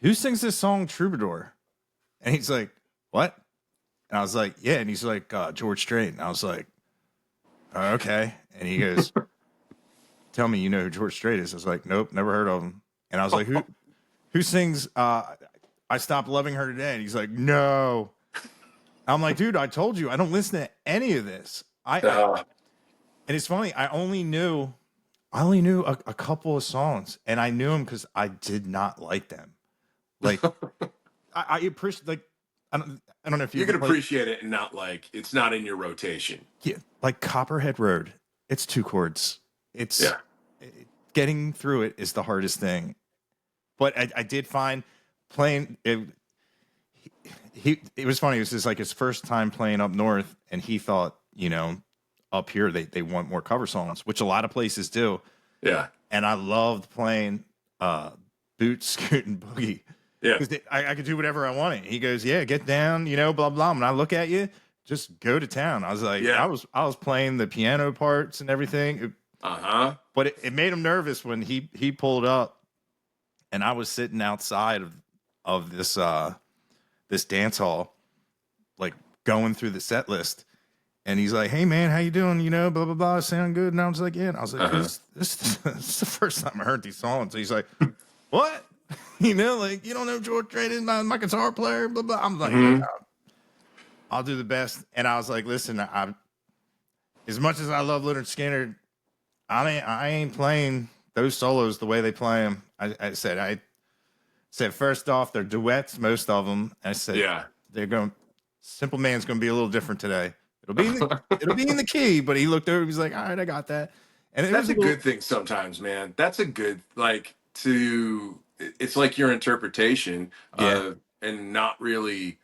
who sings this song Troubadour? And he's like, what? And I was like, yeah. And he's like, George Strait. And I was like, okay. And he goes, tell me you know who George Strait is. I was like, nope, never heard of him. And I was like, who sings I Stopped Loving Her Today? And he's like, no. I'm like, dude, I told you I don't listen to any of this. And it's funny, I only knew a couple of songs, and I knew them because I did not like them. Like I appreciate like I don't know if You you can ever played, appreciate it and not like it's not in your rotation. yeah, like Copperhead Road. It's 2 chords. It's Yeah. getting through it is the hardest thing. But I did find playing it. It was funny. It was just like his first time playing up north, and he thought, up here they want more cover songs, which a lot of places do. Yeah. And I loved playing Boot, Scoot, and Boogie. Yeah. Because I could do whatever I wanted. He goes, yeah, get down, blah, blah. When I look at you, just go to town. I was like, Yeah. I was playing the piano parts and everything. But it made him nervous when he pulled up, and I was sitting outside of this dance hall, like going through the set list. And he's like, hey man, how you doing? Blah, blah, blah. Sound good. And I was like, yeah. And I was like, this is the first time I heard these songs. So he's like, what? Like, you don't know George Strait is my guitar player, blah, blah. I'm like, Mm-hmm. I'll do the best. And I was like, listen, as much as I love Leonard Skinner, I ain't playing those solos the way they play them. I said, first off, they're duets, most of them. I said, Yeah. Simple Man's going to be a little different today. It'll be in the key, but he looked over, he's like, all right, I got that. And That's a good thing sometimes, man. That's a good, it's like your interpretation yeah. and not really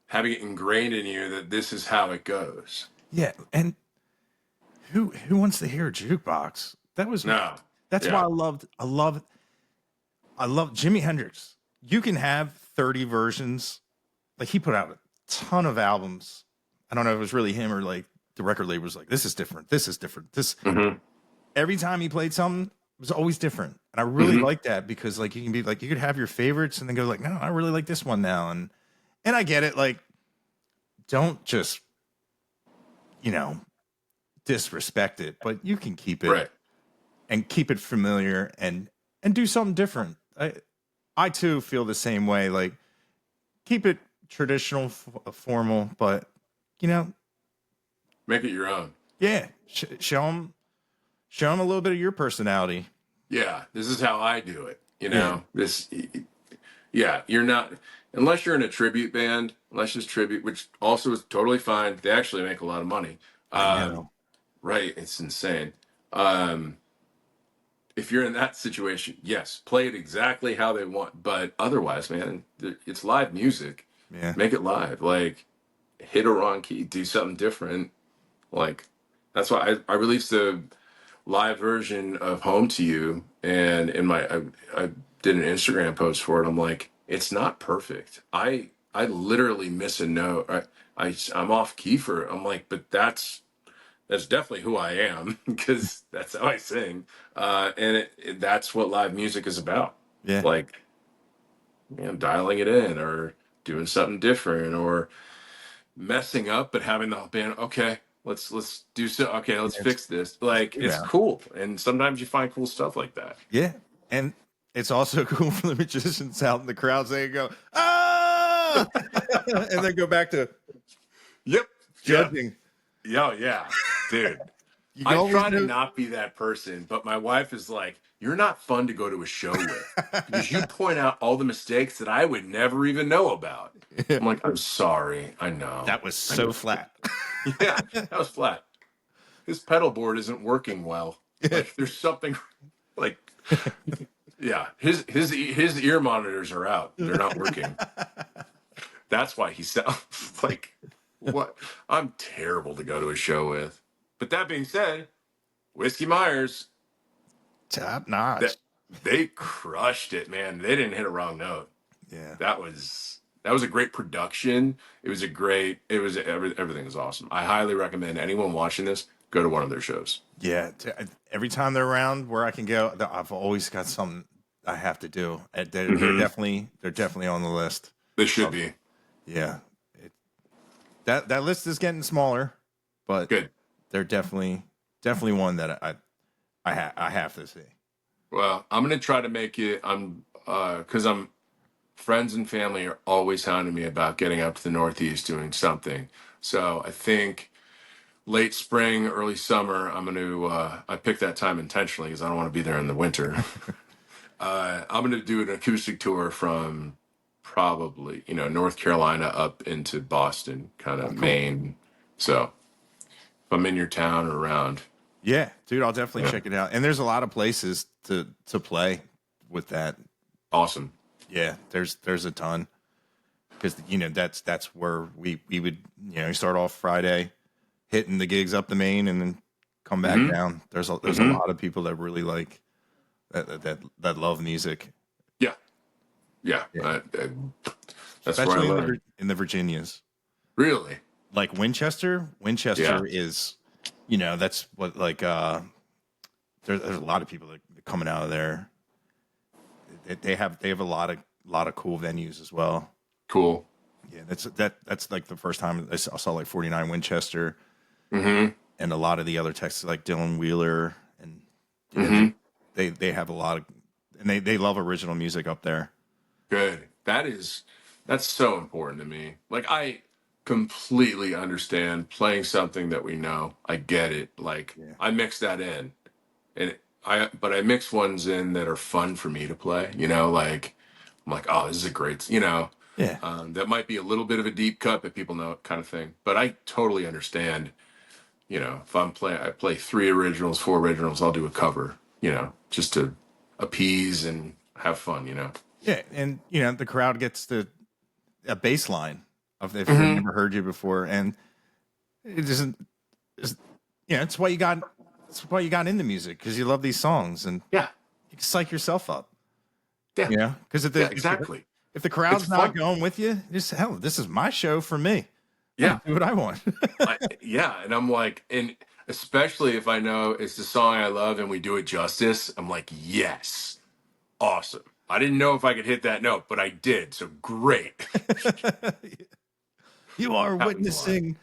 having it ingrained in you that this is how it goes. Yeah. And who wants to hear a jukebox? That's No. why I love Jimi Hendrix. You can have 30 versions. Like he put out a ton of albums. I don't know if it was really him or like the record label was like, this is different. This is different. Every time he played something, it was always different. And I really like that because like you can be like, you could have your favorites and then go like, no, I really like this one now. And I get it. Like, don't just, disrespect it, but you can keep it Right. and keep it familiar and do something different. I too feel the same way. Like keep it traditional, formal, but Make it your own. yeah, show them a little bit of your personality. Yeah. This is how I do it. You're not, unless you're in a tribute band, unless it's tribute, which also is totally fine. They actually make a lot of money. I know. Right. It's insane. If you're in that situation, yes, play it exactly how they want. But otherwise, man, it's live music. Yeah. Make it live. Like, hit a wrong key, do something different. Like, that's why I released a live version of Home to You. And I did an Instagram post for it. I'm like, it's not perfect. I literally miss a note. I'm off key for it. I'm like, but that's definitely who I am because that's how I sing. And that's what live music is about. Yeah. Like, dialing it in or doing something different or messing up, but having the band, okay, let's do so. Okay, let's fix this. Like, it's cool. And sometimes you find cool stuff like that. Yeah. And it's also cool for the magicians out in the crowds. They go, ah, and then go back to Yep. judging. Yeah, dude. You I always try to know. not be that person, but my wife is like, "You're not fun to go to a show with because you point out all the mistakes that I would never even know about." I'm like, "I'm sorry. I know. That was I so know." flat. Yeah, that was flat. His pedal board isn't working well. Like there's something like yeah, his ear monitors are out. They're not working. That's why he sounds like what I'm terrible to go to a show with. But that being said, Whiskey Myers, Top that notch. they crushed it, man. They didn't hit a wrong note. Yeah. That was a great production. Everything was awesome. I highly recommend anyone watching this go to one of their shows. Yeah. Every time they're around where I can go, I've always got something I have to do. And Hmm. they're definitely on the list. They should Of, be yeah. That list is getting smaller, but good. they're definitely one that I have to see. Well, I'm gonna try to make it. Because I'm friends and family are always hounding me about getting up to the Northeast doing something. So I think late spring, early summer, I'm going to, I picked that time intentionally because I don't want to be there in the winter. I'm going to do an acoustic tour from probably, North Carolina up into Boston, kind Oh, of cool. Maine. So if I'm in your town or around, Yeah, dude, I'll definitely yeah, check it out. And there's a lot of places to play with that. awesome. Yeah, there's a ton because that's where we would start off Friday hitting the gigs up the main and then come back Hmm. down. There's a Hmm. lot of people that really like that love music. Yeah. Yeah. Yeah, That's where I especially learned. in the Virginias. Really? Like Winchester. Yeah. Winchester is, that's what like there's a lot of people that are coming out of there. They have a lot of cool venues as well. Cool. Yeah, that's like the first time I saw like 49 Winchester Hmm. and a lot of the other Texas like Dylan Wheeler and yeah, Hmm. they have a lot of and they love original music up there. Good. That's so important to me. Like I completely understand playing something that we know. I get it. Like Yeah, I mix that in. But I mix ones in that are fun for me to play, like I'm like, oh, this is a great, yeah, that might be a little bit of a deep cut, but people know it kind of thing. But I totally understand, if I play three originals, four originals, I'll do a cover, just to appease and have fun. yeah, and the crowd gets a baseline of if they've Hmm. never heard you before, and it isn't. It's, it's why you got. It's why you got into music because you love these songs and Yeah. you can psych yourself up. Yeah. Because Yeah, exactly. if the It's crowd's not fun. going with you, just hell, this is my show for me. I Yeah. can do what I want. Yeah. And I'm like, and especially if I know it's the song I love and we do it justice, I'm like, yes, awesome. I didn't know if I could hit that note, but I did. So great. You are Having fun. witnessing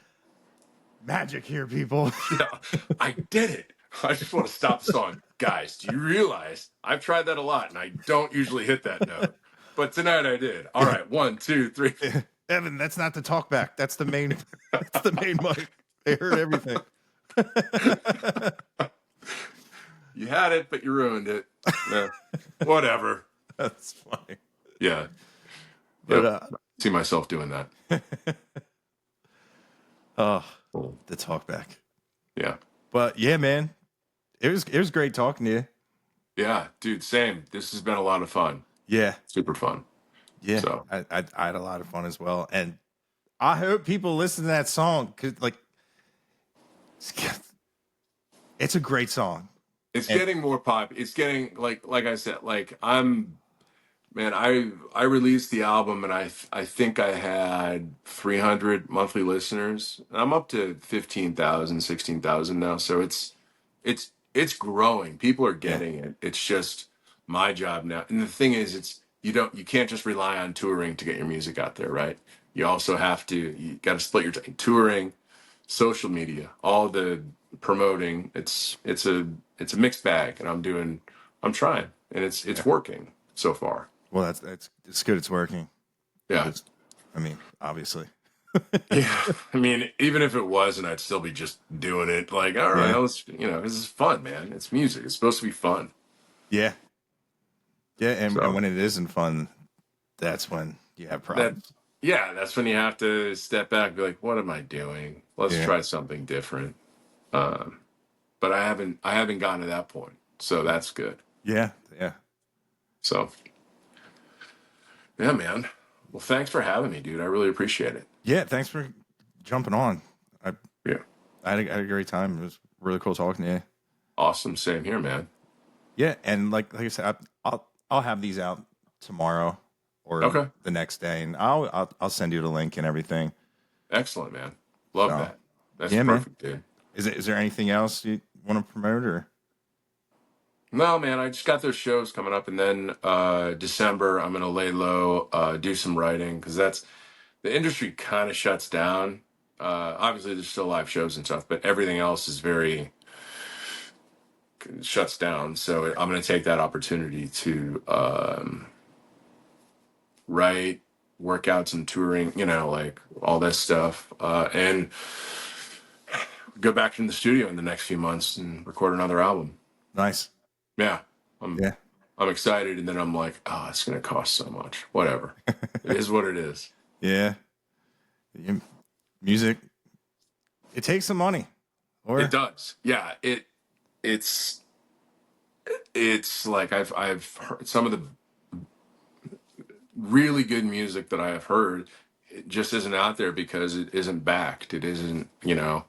magic here, people. Yeah, I did it. I just want to stop the song. Guys, do you realize I've tried that a lot and I don't usually hit that note? But tonight I did. All right, one, two, three. Evan, that's not the talk back. That's the main. That's the main mic. They heard everything. You had it, but you ruined it. Yeah. Whatever. That's funny. Yeah. But Yep. See myself doing that. oh, Cool. the talk back. Yeah. But yeah, man, it was great talking to you. Yeah, dude, same. This has been a lot of fun. Yeah, Super fun. yeah. So, I had a lot of fun as well, and I hope people listen to that song because like it's a great song. it's And getting more pop. It's getting like I said, like man, I released the album and I think I had 300 monthly listeners. I'm up to 15,000, 16,000 now. So it's growing. People are yeah, getting it. It's just my job now. And the thing is you can't just rely on touring to get your music out there, right? You got to split your time. Touring, social media, all the promoting. It's a mixed bag and I'm trying and it's yeah. working so far. Well, that's it's good. It's working. Yeah. It's, I mean, obviously. Yeah, I mean, even if it wasn't, I'd still be just doing it. Like, all right, Yeah. let's, this is fun, man. It's music. It's supposed to be fun. Yeah. Yeah. And So when it isn't fun, that's when you have that, problems. yeah, that's when you have to step back and be like, what am I doing? Let's Yeah. try something different. Um, but I haven't gotten to that point, so that's good. Yeah. Yeah. So yeah, man. Well, thanks for having me, dude. I really appreciate it. Yeah. Thanks for jumping on. I, Yeah, I had a great time. It was really cool talking to you. awesome. Same here, man. Yeah. And like I said, I'll have these out tomorrow or Okay, the next day, and I'll send you the link and everything. excellent, man. Love So that. That's yeah, man. perfect, dude. Is there anything else you want to promote or? No, man, I just got those shows coming up, and then December I'm gonna lay low, do some writing because that's the industry kind of shuts down. Obviously, there's still live shows and stuff, but everything else is very shuts down. So I'm gonna take that opportunity to write, work out some touring, like all this stuff, and go back in the studio in the next few months and record another album. Nice. Yeah, I'm Yeah. I'm excited, and then I'm like, oh, it's gonna cost so much. Whatever, it is what it is. Yeah. You- Music. It takes some money. It Or does. Yeah, it's it's like I've heard some of the really good music that I have heard. It just isn't out there because it isn't backed. It isn't, and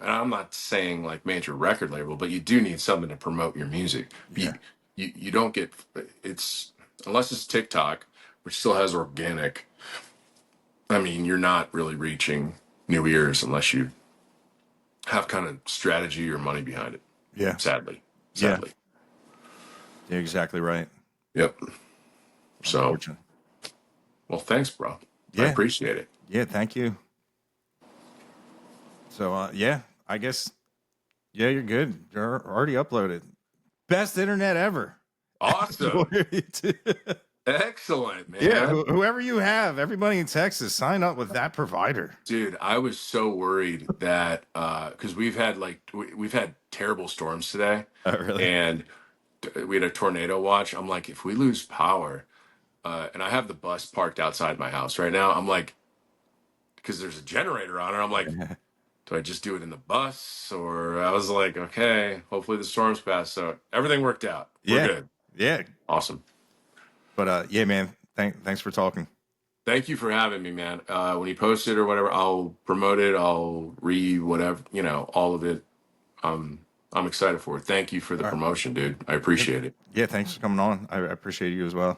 I'm not saying like major record label, but you do need something to promote your music. yeah. You don't get it's unless it's TikTok, which still has organic. I mean, you're not really reaching new ears unless you have kind of strategy or money behind it. Yeah. Sadly, Yeah. sadly. You're exactly right. Yep. So, Unfortunately. well, thanks, bro. I Yeah. appreciate it. Yeah. Thank you. So yeah, I guess yeah, you're good. You're already uploaded. Best internet ever. Awesome. Excellent, Yeah, man. whoever you have, everybody in Texas, sign up with that provider. Dude, I was so worried that because we've had terrible storms today, Oh, really? and we had a tornado watch. I'm like, if we lose power, and I have the bus parked outside my house right now, I'm like, because there's a generator on it, I'm like, do I just do it in the bus? Or I was like, okay, hopefully the storm's passed. So everything worked out. We're Yeah, good. yeah. Awesome. But yeah, man. Thanks for talking. Thank you for having me, man. When you post it or whatever, I'll promote it. I'll whatever, all of it. I'm excited for it. Thank you for the All right. promotion, dude. I Yep. appreciate it. Yeah, thanks for coming on. I appreciate you as well.